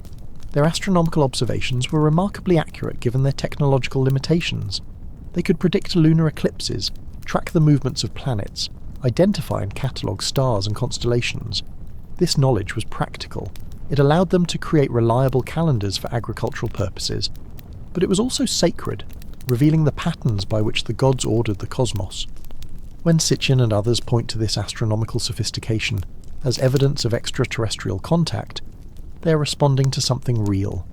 Their astronomical observations were remarkably accurate given their technological limitations. They could predict lunar eclipses, track the movements of planets, identify and catalogue stars and constellations. This knowledge was practical. It allowed them to create reliable calendars for agricultural purposes, but it was also sacred, revealing the patterns by which the gods ordered the cosmos. When Sitchin and others point to this astronomical sophistication as evidence of extraterrestrial contact, they are responding to something real,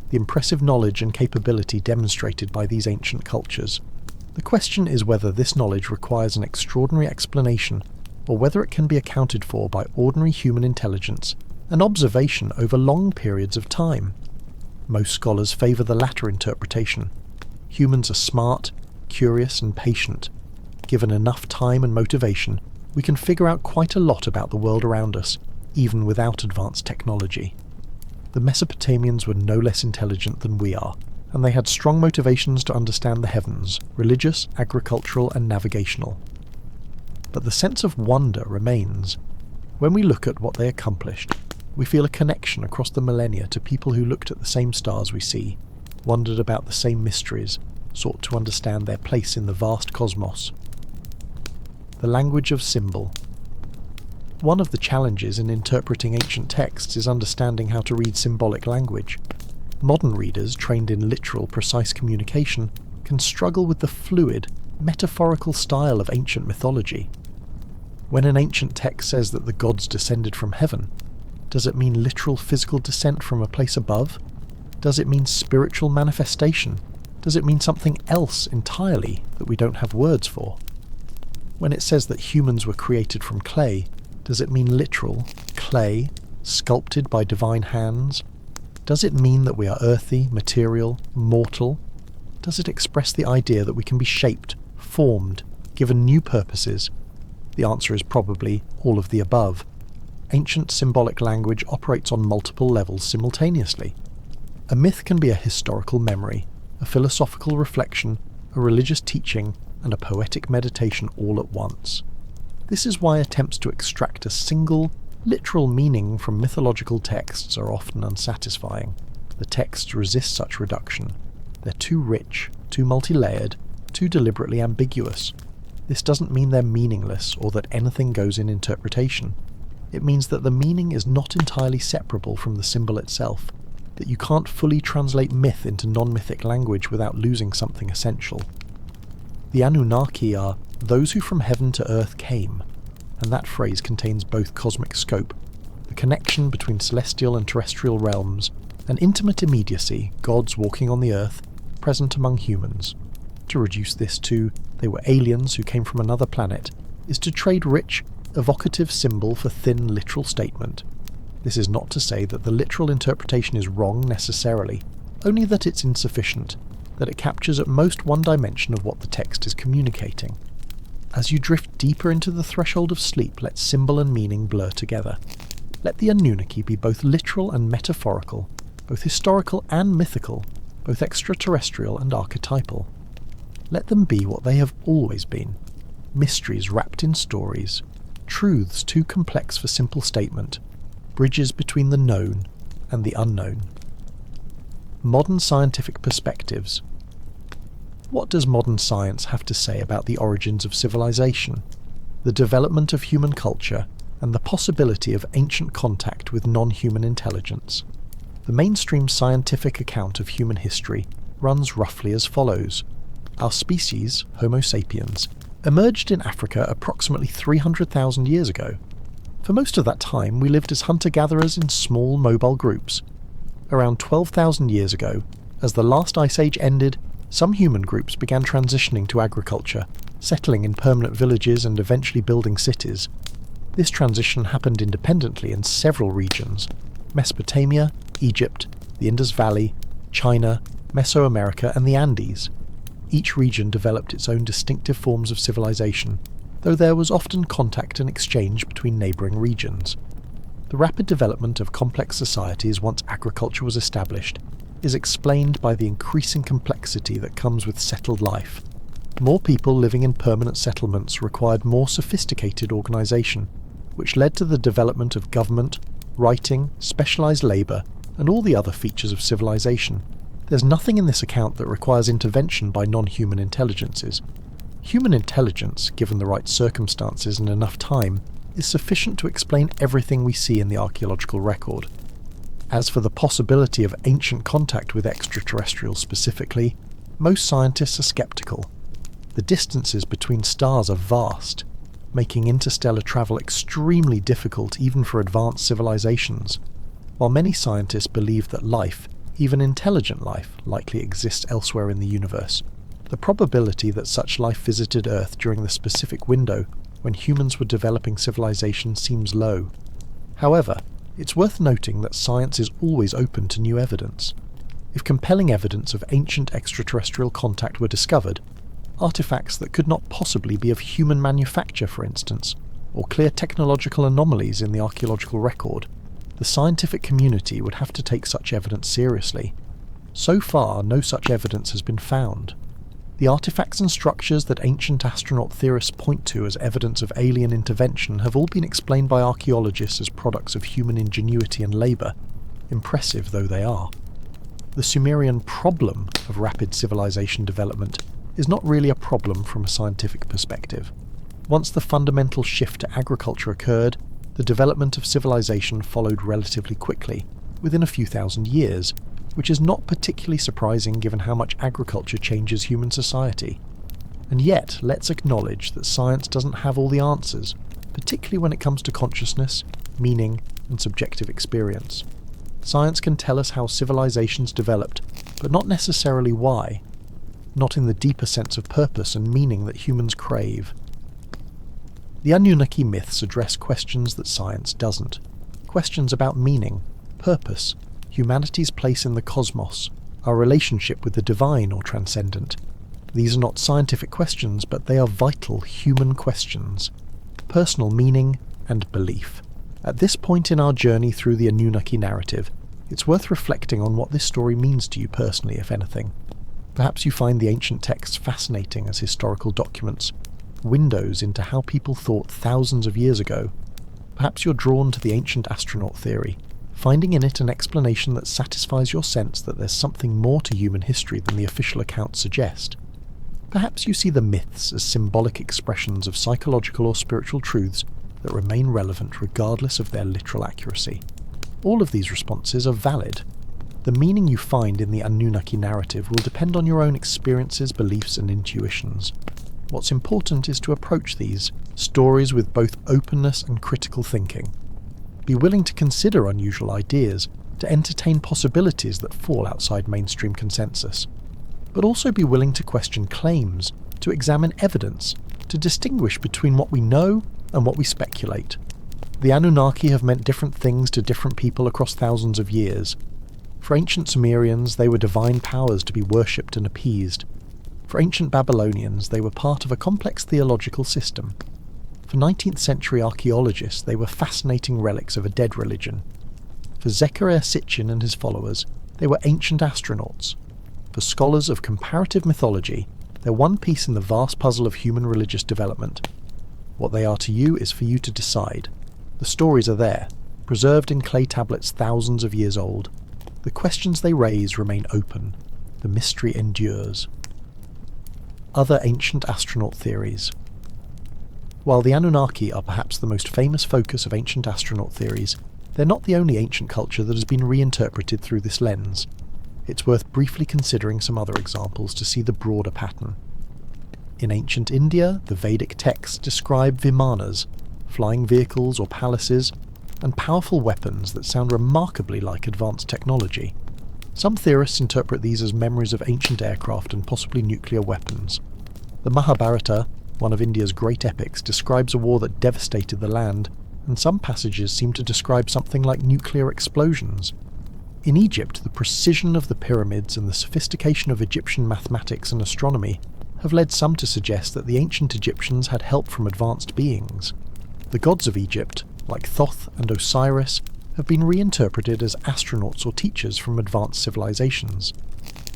the impressive knowledge and capability demonstrated by these ancient cultures. The question is whether this knowledge requires an extraordinary explanation, or whether it can be accounted for by ordinary human intelligence an observation over long periods of time. Most scholars favour the latter interpretation. Humans are smart, curious and patient. Given enough time and motivation, we can figure out quite a lot about the world around us, even without advanced technology. The Mesopotamians were no less intelligent than we are, and they had strong motivations to understand the heavens, religious, agricultural and navigational. But the sense of wonder remains. When we look at what they accomplished, we feel a connection across the millennia to people who looked at the same stars we see, wondered about the same mysteries, sought to understand their place in the vast cosmos. The language of symbol. One of the challenges in interpreting ancient texts is understanding how to read symbolic language. Modern readers, trained in literal, precise communication, can struggle with the fluid, metaphorical style of ancient mythology. When an ancient text says that the gods descended from heaven, does it mean literal physical descent from a place above? Does it mean spiritual manifestation? Does it mean something else entirely that we don't have words for? When it says that humans were created from clay, does it mean literal, clay, sculpted by divine hands? Does it mean that we are earthy, material, mortal? Does it express the idea that we can be shaped, formed, given new purposes? The answer is probably all of the above. Ancient symbolic language operates on multiple levels simultaneously. A myth can be a historical memory, a philosophical reflection, a religious teaching, and a poetic meditation all at once. This is why attempts to extract a single, literal meaning from mythological texts are often unsatisfying. The texts resist such reduction. They're too rich, too multi-layered, too deliberately ambiguous. This doesn't mean they're meaningless or that anything goes in interpretation. It means that the meaning is not entirely separable from the symbol itself, that you can't fully translate myth into non-mythic language without losing something essential. The Anunnaki are those who from heaven to earth came, and that phrase contains both cosmic scope, the connection between celestial and terrestrial realms, and intimate immediacy, gods walking on the earth, present among humans. To reduce this to they were aliens who came from another planet is to trade rich, evocative symbol for thin literal statement. This is not to say that the literal interpretation is wrong necessarily, only that it's insufficient, that it captures at most one dimension of what the text is communicating. As you drift deeper into the threshold of sleep, let symbol and meaning blur together. Let the Anunnaki be both literal and metaphorical, both historical and mythical, both extraterrestrial and archetypal. Let them be what they have always been, mysteries wrapped in stories, truths too complex for simple statement, bridges between the known and the unknown. Modern scientific perspectives. What does modern science have to say about the origins of civilization, the development of human culture, and the possibility of ancient contact with non-human intelligence? The mainstream scientific account of human history runs roughly as follows. Our species, Homo sapiens, emerged in Africa approximately 300,000 years ago. For most of that time, we lived as hunter-gatherers in small, mobile groups. Around 12,000 years ago, as the last ice age ended, some human groups began transitioning to agriculture, settling in permanent villages and eventually building cities. This transition happened independently in several regions: Mesopotamia, Egypt, the Indus Valley, China, Mesoamerica, and the Andes. Each region developed its own distinctive forms of civilization, though there was often contact and exchange between neighbouring regions. The rapid development of complex societies once agriculture was established is explained by the increasing complexity that comes with settled life. More people living in permanent settlements required more sophisticated organisation, which led to the development of government, writing, specialised labour, and all the other features of civilization. There's nothing in this account that requires intervention by non-human intelligences. Human intelligence, given the right circumstances and enough time, is sufficient to explain everything we see in the archaeological record. As for the possibility of ancient contact with extraterrestrials specifically, most scientists are sceptical. The distances between stars are vast, making interstellar travel extremely difficult even for advanced civilizations. While many scientists believe that life, even intelligent life, likely exists elsewhere in the universe, the probability that such life visited Earth during the specific window when humans were developing civilization seems low. However, It's worth noting that science is always open to new evidence. If compelling evidence of ancient extraterrestrial contact were discovered, artifacts that could not possibly be of human manufacture, for instance, or clear technological anomalies in the archaeological record, the scientific community would have to take such evidence seriously. So far, no such evidence has been found. The artifacts and structures that ancient astronaut theorists point to as evidence of alien intervention have all been explained by archaeologists as products of human ingenuity and labour, impressive though they are. The Sumerian problem of rapid civilization development is not really a problem from a scientific perspective. Once the fundamental shift to agriculture occurred, the development of civilization followed relatively quickly, within a few thousand years, which is not particularly surprising given how much agriculture changes human society. And yet, let's acknowledge that science doesn't have all the answers, particularly when it comes to consciousness, meaning, and subjective experience. Science can tell us how civilizations developed, but not necessarily why, not in the deeper sense of purpose and meaning that humans crave. The Anunnaki myths address questions that science doesn't. Questions about meaning, purpose, humanity's place in the cosmos, our relationship with the divine or transcendent. These are not scientific questions, but they are vital human questions. Personal meaning and belief. At this point in our journey through the Anunnaki narrative, it's worth reflecting on what this story means to you personally, if anything. Perhaps you find the ancient texts fascinating as historical documents, windows into how people thought thousands of years ago. Perhaps you're drawn to the ancient astronaut theory, finding in it an explanation that satisfies your sense that there's something more to human history than the official accounts suggest. Perhaps you see the myths as symbolic expressions of psychological or spiritual truths that remain relevant regardless of their literal accuracy. All of these responses are valid. The meaning you find in the Anunnaki narrative will depend on your own experiences, beliefs, and intuitions. What's important is to approach these stories with both openness and critical thinking. Be willing to consider unusual ideas, to entertain possibilities that fall outside mainstream consensus. But also be willing to question claims, to examine evidence, to distinguish between what we know and what we speculate. The Anunnaki have meant different things to different people across thousands of years. For ancient Sumerians, they were divine powers to be worshipped and appeased. For ancient Babylonians, they were part of a complex theological system. For 19th century archaeologists, they were fascinating relics of a dead religion. For Zechariah Sitchin and his followers, they were ancient astronauts. For scholars of comparative mythology, they're one piece in the vast puzzle of human religious development. What they are to you is for you to decide. The stories are there, preserved in clay tablets thousands of years old. The questions they raise remain open. The mystery endures. Other ancient astronaut theories. While the Anunnaki are perhaps the most famous focus of ancient astronaut theories, they're not the only ancient culture that has been reinterpreted through this lens. It's worth briefly considering some other examples to see the broader pattern. In ancient India, the Vedic texts describe vimanas, flying vehicles or palaces, and powerful weapons that sound remarkably like advanced technology. Some theorists interpret these as memories of ancient aircraft and possibly nuclear weapons. The Mahabharata, one of India's great epics, describes a war that devastated the land, and some passages seem to describe something like nuclear explosions. In Egypt, the precision of the pyramids and the sophistication of Egyptian mathematics and astronomy have led some to suggest that the ancient Egyptians had help from advanced beings. The gods of Egypt, like Thoth and Osiris, have been reinterpreted as astronauts or teachers from advanced civilizations.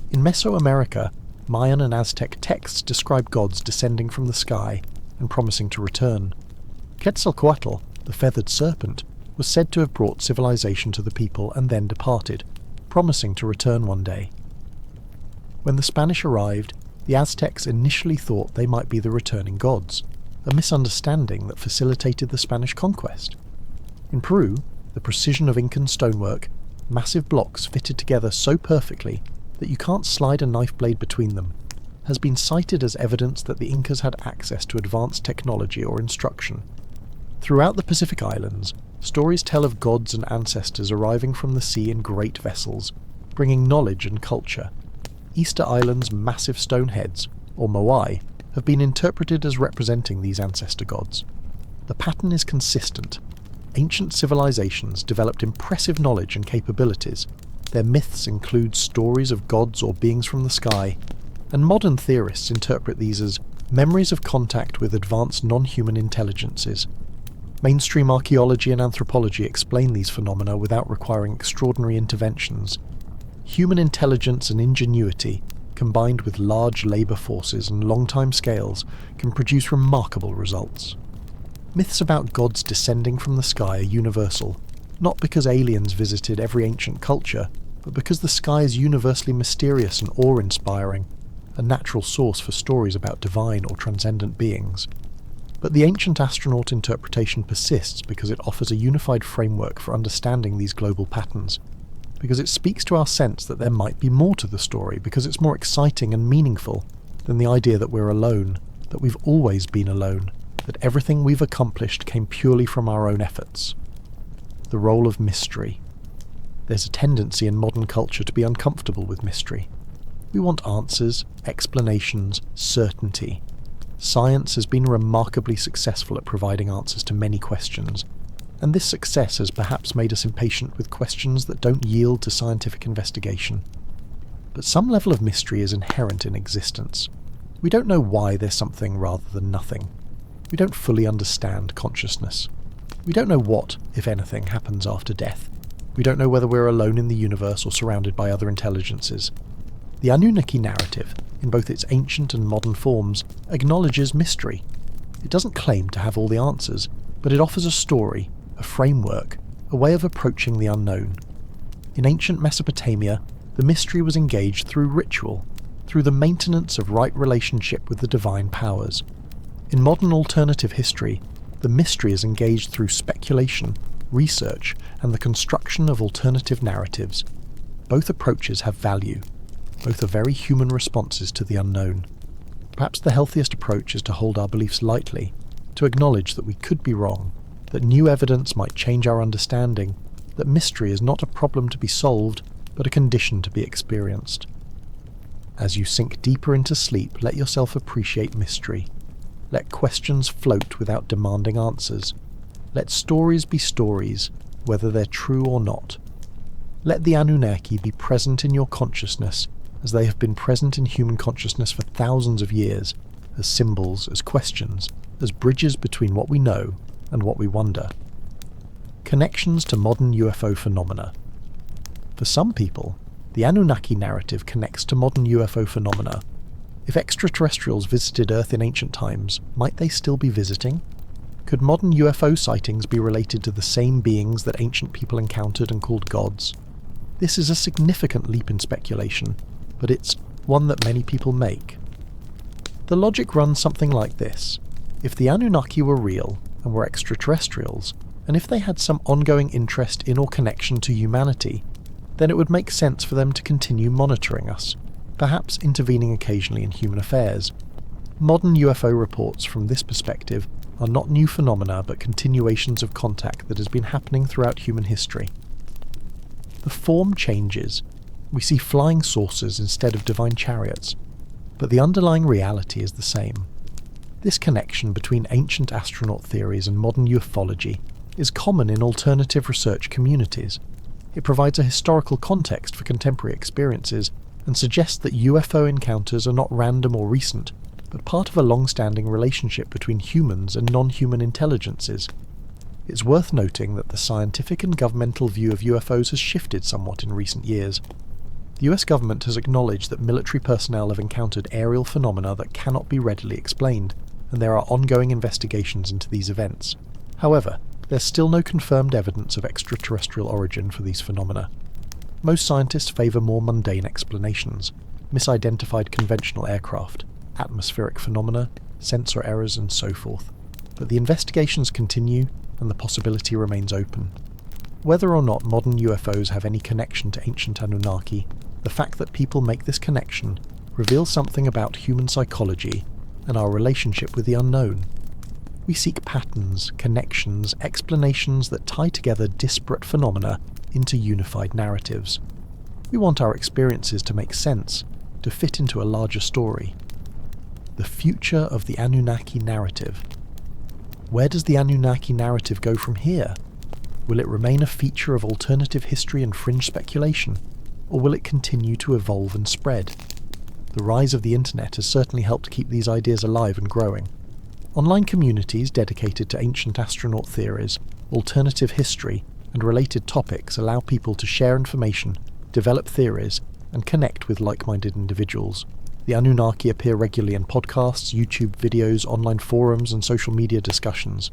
In Mesoamerica, Mayan and Aztec texts describe gods descending from the sky and promising to return. Quetzalcoatl, the feathered serpent, was said to have brought civilization to the people and then departed, promising to return one day. When the Spanish arrived, the Aztecs initially thought they might be the returning gods, a misunderstanding that facilitated the Spanish conquest. In Peru, the precision of Incan stonework, massive blocks fitted together so perfectly that you can't slide a knife blade between them, has been cited as evidence that the Incas had access to advanced technology or instruction. Throughout the Pacific Islands, stories tell of gods and ancestors arriving from the sea in great vessels, bringing knowledge and culture. Easter Island's massive stone heads, or moai, have been interpreted as representing these ancestor gods. The pattern is consistent. ancient civilizations developed impressive knowledge and capabilities. Their myths include stories of gods or beings from the sky, and modern theorists interpret these as memories of contact with advanced non-human intelligences. Mainstream archaeology and anthropology explain these phenomena without requiring extraordinary interventions. Human intelligence and ingenuity, combined with large labour forces and long time scales, can produce remarkable results. Myths about gods descending from the sky are universal, not because aliens visited every ancient culture, but because the sky is universally mysterious and awe-inspiring, a natural source for stories about divine or transcendent beings. But the ancient astronaut interpretation persists because it offers a unified framework for understanding these global patterns, because it speaks to our sense that there might be more to the story, because it's more exciting and meaningful than the idea that we're alone, that we've always been alone, that everything we've accomplished came purely from our own efforts. The role of mystery. There's a tendency in modern culture to be uncomfortable with mystery. We want answers, explanations, certainty. Science has been remarkably successful at providing answers to many questions, and this success has perhaps made us impatient with questions that don't yield to scientific investigation. But some level of mystery is inherent in existence. We don't know why there's something rather than nothing. We don't fully understand consciousness. We don't know what, if anything, happens after death. We don't know whether we're alone in the universe or surrounded by other intelligences. The Anunnaki narrative, in both its ancient and modern forms, acknowledges mystery. It doesn't claim to have all the answers, but it offers a story, a framework, a way of approaching the unknown. In ancient Mesopotamia, the mystery was engaged through ritual, through the maintenance of right relationship with the divine powers. In modern alternative history, the mystery is engaged through speculation, research, and the construction of alternative narratives. Both approaches have value. Both are very human responses to the unknown. Perhaps the healthiest approach is to hold our beliefs lightly, to acknowledge that we could be wrong, that new evidence might change our understanding, that mystery is not a problem to be solved, but a condition to be experienced. As you sink deeper into sleep, let yourself appreciate mystery. Let questions float without demanding answers. Let stories be stories, whether they're true or not. Let the Anunnaki be present in your consciousness, as they have been present in human consciousness for thousands of years, as symbols, as questions, as bridges between what we know and what we wonder. Connections to modern UFO phenomena. For some people, the Anunnaki narrative connects to modern UFO phenomena. If extraterrestrials visited Earth in ancient times, might they still be visiting? Could modern UFO sightings be related to the same beings that ancient people encountered and called gods? This is a significant leap in speculation, but it's one that many people make. The logic runs something like this. If the Anunnaki were real and were extraterrestrials, and if they had some ongoing interest in or connection to humanity, then it would make sense for them to continue monitoring us, perhaps intervening occasionally in human affairs. Modern UFO reports from this perspective are not new phenomena but continuations of contact that has been happening throughout human history. The form changes. We see flying saucers instead of divine chariots, but the underlying reality is the same. This connection between ancient astronaut theories and modern ufology is common in alternative research communities. It provides a historical context for contemporary experiences and suggests that UFO encounters are not random or recent, but part of a long-standing relationship between humans and non-human intelligences. It's worth noting that the scientific and governmental view of UFOs has shifted somewhat in recent years. The US government has acknowledged that military personnel have encountered aerial phenomena that cannot be readily explained, and there are ongoing investigations into these events. However, there's still no confirmed evidence of extraterrestrial origin for these phenomena. Most scientists favour more mundane explanations: misidentified conventional aircraft, atmospheric phenomena, sensor errors, and so forth. But the investigations continue, and the possibility remains open. Whether or not modern UFOs have any connection to ancient Anunnaki, the fact that people make this connection reveals something about human psychology and our relationship with the unknown. We seek patterns, connections, explanations that tie together disparate phenomena into unified narratives. We want our experiences to make sense, to fit into a larger story. The future of the Anunnaki narrative. Where does the Anunnaki narrative go from here? Will it remain a feature of alternative history and fringe speculation, or will it continue to evolve and spread? The rise of the internet has certainly helped keep these ideas alive and growing. Online communities dedicated to ancient astronaut theories, alternative history, and related topics allow people to share information, develop theories, and connect with like-minded individuals. The Anunnaki appear regularly in podcasts, YouTube videos, online forums, and social media discussions.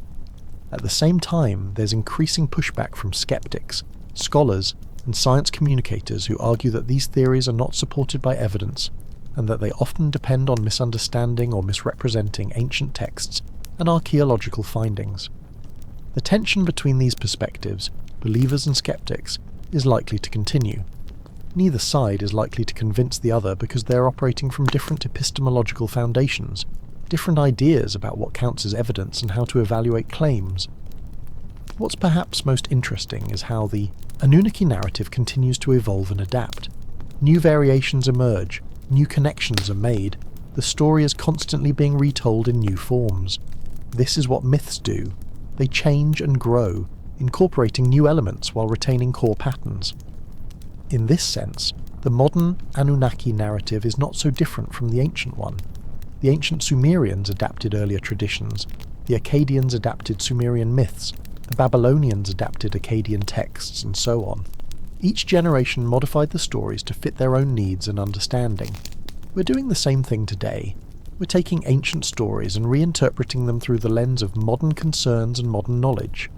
At the same time, there's increasing pushback from skeptics, scholars, and science communicators who argue that these theories are not supported by evidence, and that they often depend on misunderstanding or misrepresenting ancient texts and archaeological findings. The tension between these perspectives, believers and skeptics, is likely to continue. Neither side is likely to convince the other because they're operating from different epistemological foundations, different ideas about what counts as evidence and how to evaluate claims. What's perhaps most interesting is how the Anunnaki narrative continues to evolve and adapt. New variations emerge, new connections are made, the story is constantly being retold in new forms. This is what myths do. They change and grow, incorporating new elements while retaining core patterns. In this sense, the modern Anunnaki narrative is not so different from the ancient one. The ancient Sumerians adapted earlier traditions, the Akkadians adapted Sumerian myths, the Babylonians adapted Akkadian texts, and so on. Each generation modified the stories to fit their own needs and understanding. We're doing the same thing today. We're taking ancient stories and reinterpreting them through the lens of modern concerns and modern knowledge.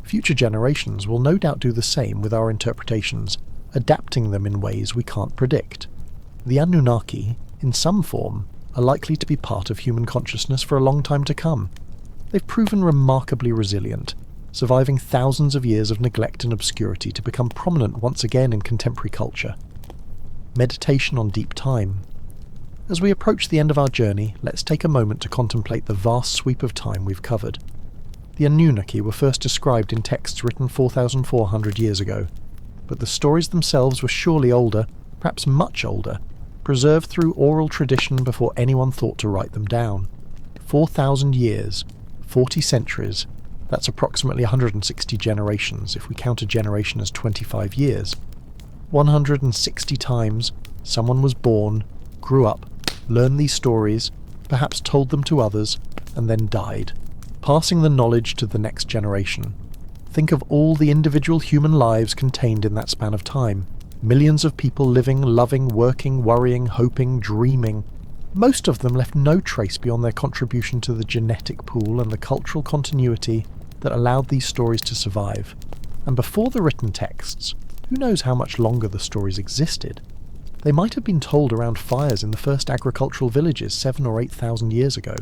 Future generations will no doubt do the same with our interpretations, adapting them in ways we can't predict. The Anunnaki, in some form, are likely to be part of human consciousness for a long time to come. They've proven remarkably resilient, surviving thousands of years of neglect and obscurity to become prominent once again in contemporary culture. Meditation on deep time. As we approach the end of our journey, let's take a moment to contemplate the vast sweep of time we've covered. The Anunnaki were first described in texts written 4,400 years ago, but the stories themselves were surely older, perhaps much older, preserved through oral tradition before anyone thought to write them down. 4,000 years, 40 centuries, that's approximately 160 generations if we count a generation as 25 years. 160 times, someone was born, grew up, learned these stories, perhaps told them to others, and then died, passing the knowledge to the next generation. Think of all the individual human lives contained in that span of time. Millions of people living, loving, working, worrying, hoping, dreaming. Most of them left no trace beyond their contribution to the genetic pool and the cultural continuity that allowed these stories to survive. And before the written texts, who knows how much longer the stories existed? They might have been told around fires in the first agricultural villages 7,000 or 8,000 years ago.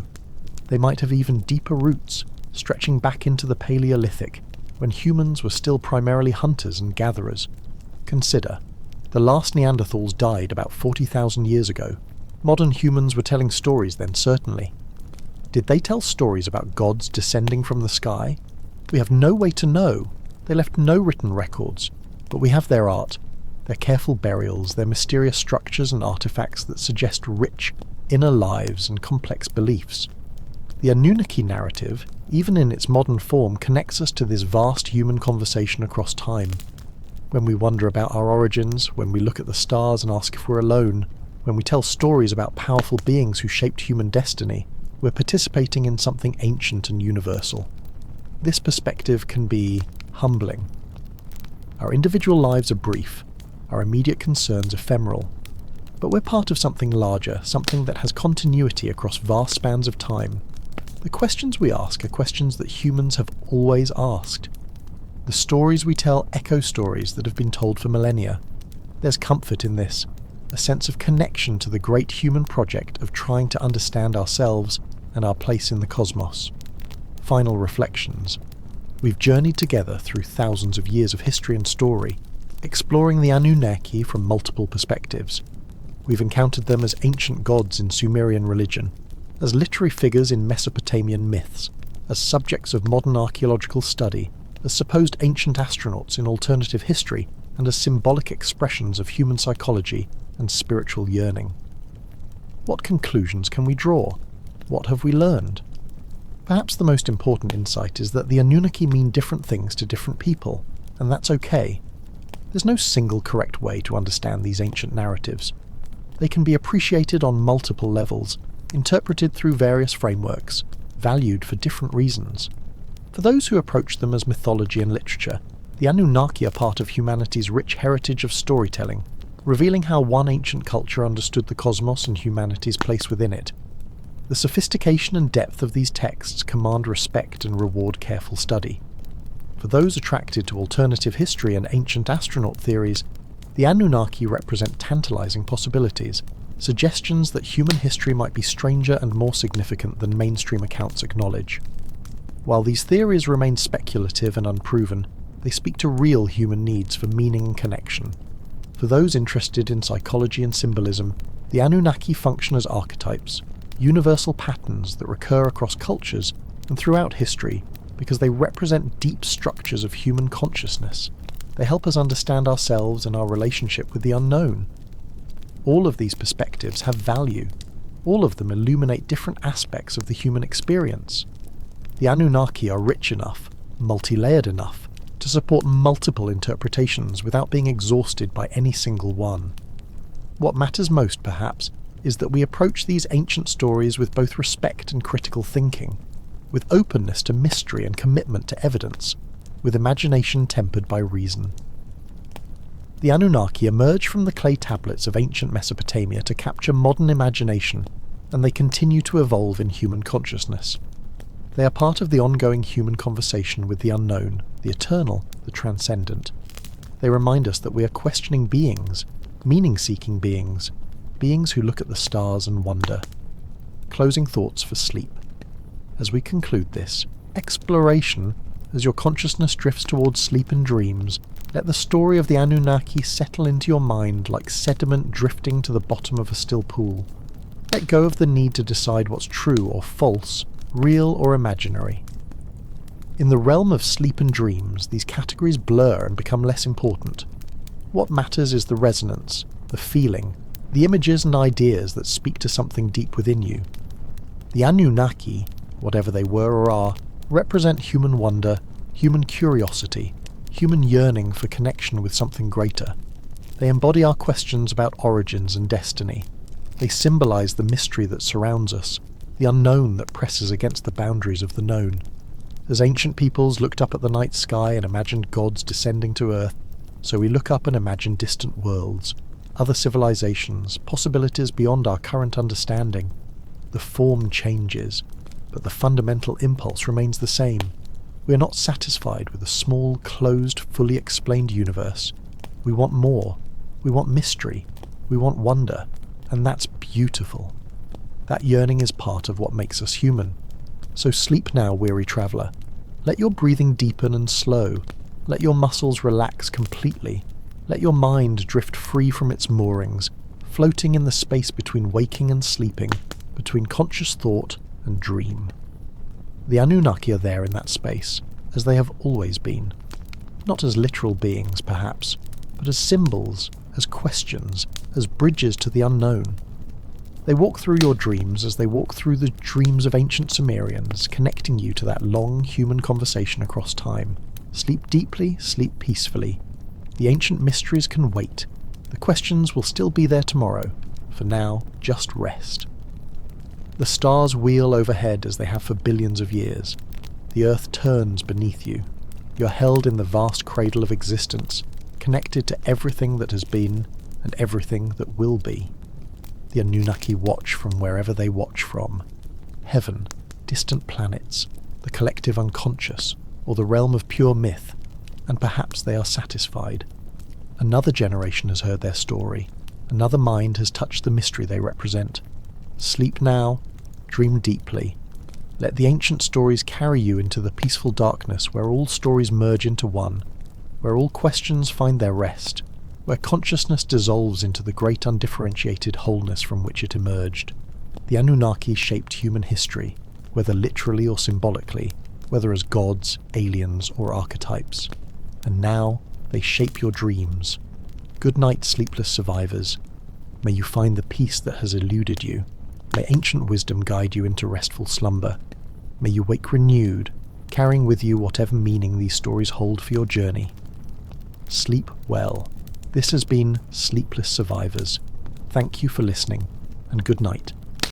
They might have even deeper roots, stretching back into the Paleolithic, when humans were still primarily hunters and gatherers. Consider, the last Neanderthals died about 40,000 years ago. Modern humans were telling stories then, certainly. Did they tell stories about gods descending from the sky? We have no way to know. They left no written records, but we have their art, their careful burials, their mysterious structures and artifacts that suggest rich, inner lives and complex beliefs. The Anunnaki narrative, even in its modern form, connects us to this vast human conversation across time. When we wonder about our origins, when we look at the stars and ask if we're alone, when we tell stories about powerful beings who shaped human destiny, we're participating in something ancient and universal. This perspective can be humbling. Our individual lives are brief, our immediate concerns ephemeral, but we're part of something larger, something that has continuity across vast spans of time. The questions we ask are questions that humans have always asked. The stories we tell echo stories that have been told for millennia. There's comfort in this, a sense of connection to the great human project of trying to understand ourselves and our place in the cosmos. Final reflections. We've journeyed together through thousands of years of history and story, exploring the Anunnaki from multiple perspectives. We've encountered them as ancient gods in Sumerian religion, as literary figures in Mesopotamian myths, as subjects of modern archaeological study, as supposed ancient astronauts in alternative history, and as symbolic expressions of human psychology and spiritual yearning. What conclusions can we draw? What have we learned? Perhaps the most important insight is that the Anunnaki mean different things to different people, and that's okay. There's no single correct way to understand these ancient narratives. They can be appreciated on multiple levels, interpreted through various frameworks, valued for different reasons. For those who approach them as mythology and literature, the Anunnaki are part of humanity's rich heritage of storytelling, revealing how one ancient culture understood the cosmos and humanity's place within it. The sophistication and depth of these texts command respect and reward careful study. For those attracted to alternative history and ancient astronaut theories, the Anunnaki represent tantalizing possibilities, suggestions that human history might be stranger and more significant than mainstream accounts acknowledge. While these theories remain speculative and unproven, they speak to real human needs for meaning and connection. For those interested in psychology and symbolism, the Anunnaki function as archetypes, universal patterns that recur across cultures and throughout history because they represent deep structures of human consciousness. They help us understand ourselves and our relationship with the unknown. All of these perspectives have value. All of them illuminate different aspects of the human experience. The Anunnaki are rich enough, multi-layered enough, to support multiple interpretations without being exhausted by any single one. What matters most, perhaps, is that we approach these ancient stories with both respect and critical thinking, with openness to mystery and commitment to evidence, with imagination tempered by reason. The Anunnaki emerge from the clay tablets of ancient Mesopotamia to capture modern imagination, and they continue to evolve in human consciousness. They are part of the ongoing human conversation with the unknown, the eternal, the transcendent. They remind us that we are questioning beings, meaning-seeking beings, beings who look at the stars and wonder. Closing thoughts for sleep. As we conclude this exploration, as your consciousness drifts towards sleep and dreams, let the story of the Anunnaki settle into your mind like sediment drifting to the bottom of a still pool. Let go of the need to decide what's true or false, real or imaginary. In the realm of sleep and dreams, these categories blur and become less important. What matters is the resonance, the feeling, the images and ideas that speak to something deep within you. The Anunnaki, whatever they were or are, represent human wonder, human curiosity, human yearning for connection with something greater. They embody our questions about origins and destiny. They symbolize the mystery that surrounds us, the unknown that presses against the boundaries of the known. As ancient peoples looked up at the night sky and imagined gods descending to earth, so we look up and imagine distant worlds, other civilizations, possibilities beyond our current understanding. The form changes, but the fundamental impulse remains the same. We are not satisfied with a small, closed, fully explained universe. We want more. We want mystery. We want wonder. And that's beautiful. That yearning is part of what makes us human. So sleep now, weary traveller. Let your breathing deepen and slow. Let your muscles relax completely. Let your mind drift free from its moorings, floating in the space between waking and sleeping, between conscious thought and dream. The Anunnaki are there in that space, as they have always been. Not as literal beings, perhaps, but as symbols, as questions, as bridges to the unknown. They walk through your dreams as they walk through the dreams of ancient Sumerians, connecting you to that long human conversation across time. Sleep deeply, sleep peacefully. The ancient mysteries can wait. The questions will still be there tomorrow. For now, just rest. The stars wheel overhead as they have for billions of years. The earth turns beneath you. You're held in the vast cradle of existence, connected to everything that has been and everything that will be. The Anunnaki watch from wherever they watch from. Heaven, distant planets, the collective unconscious, or the realm of pure myth, and perhaps they are satisfied. Another generation has heard their story. Another mind has touched the mystery they represent. Sleep now, dream deeply. Let the ancient stories carry you into the peaceful darkness where all stories merge into one, where all questions find their rest, where consciousness dissolves into the great undifferentiated wholeness from which it emerged. The Anunnaki shaped human history, whether literally or symbolically, whether as gods, aliens, or archetypes. And now they shape your dreams. Good night, sleepless survivors. May you find the peace that has eluded you. May ancient wisdom guide you into restful slumber. May you wake renewed, carrying with you whatever meaning these stories hold for your journey. Sleep well. This has been Sleepless Survivors. Thank you for listening, and good night.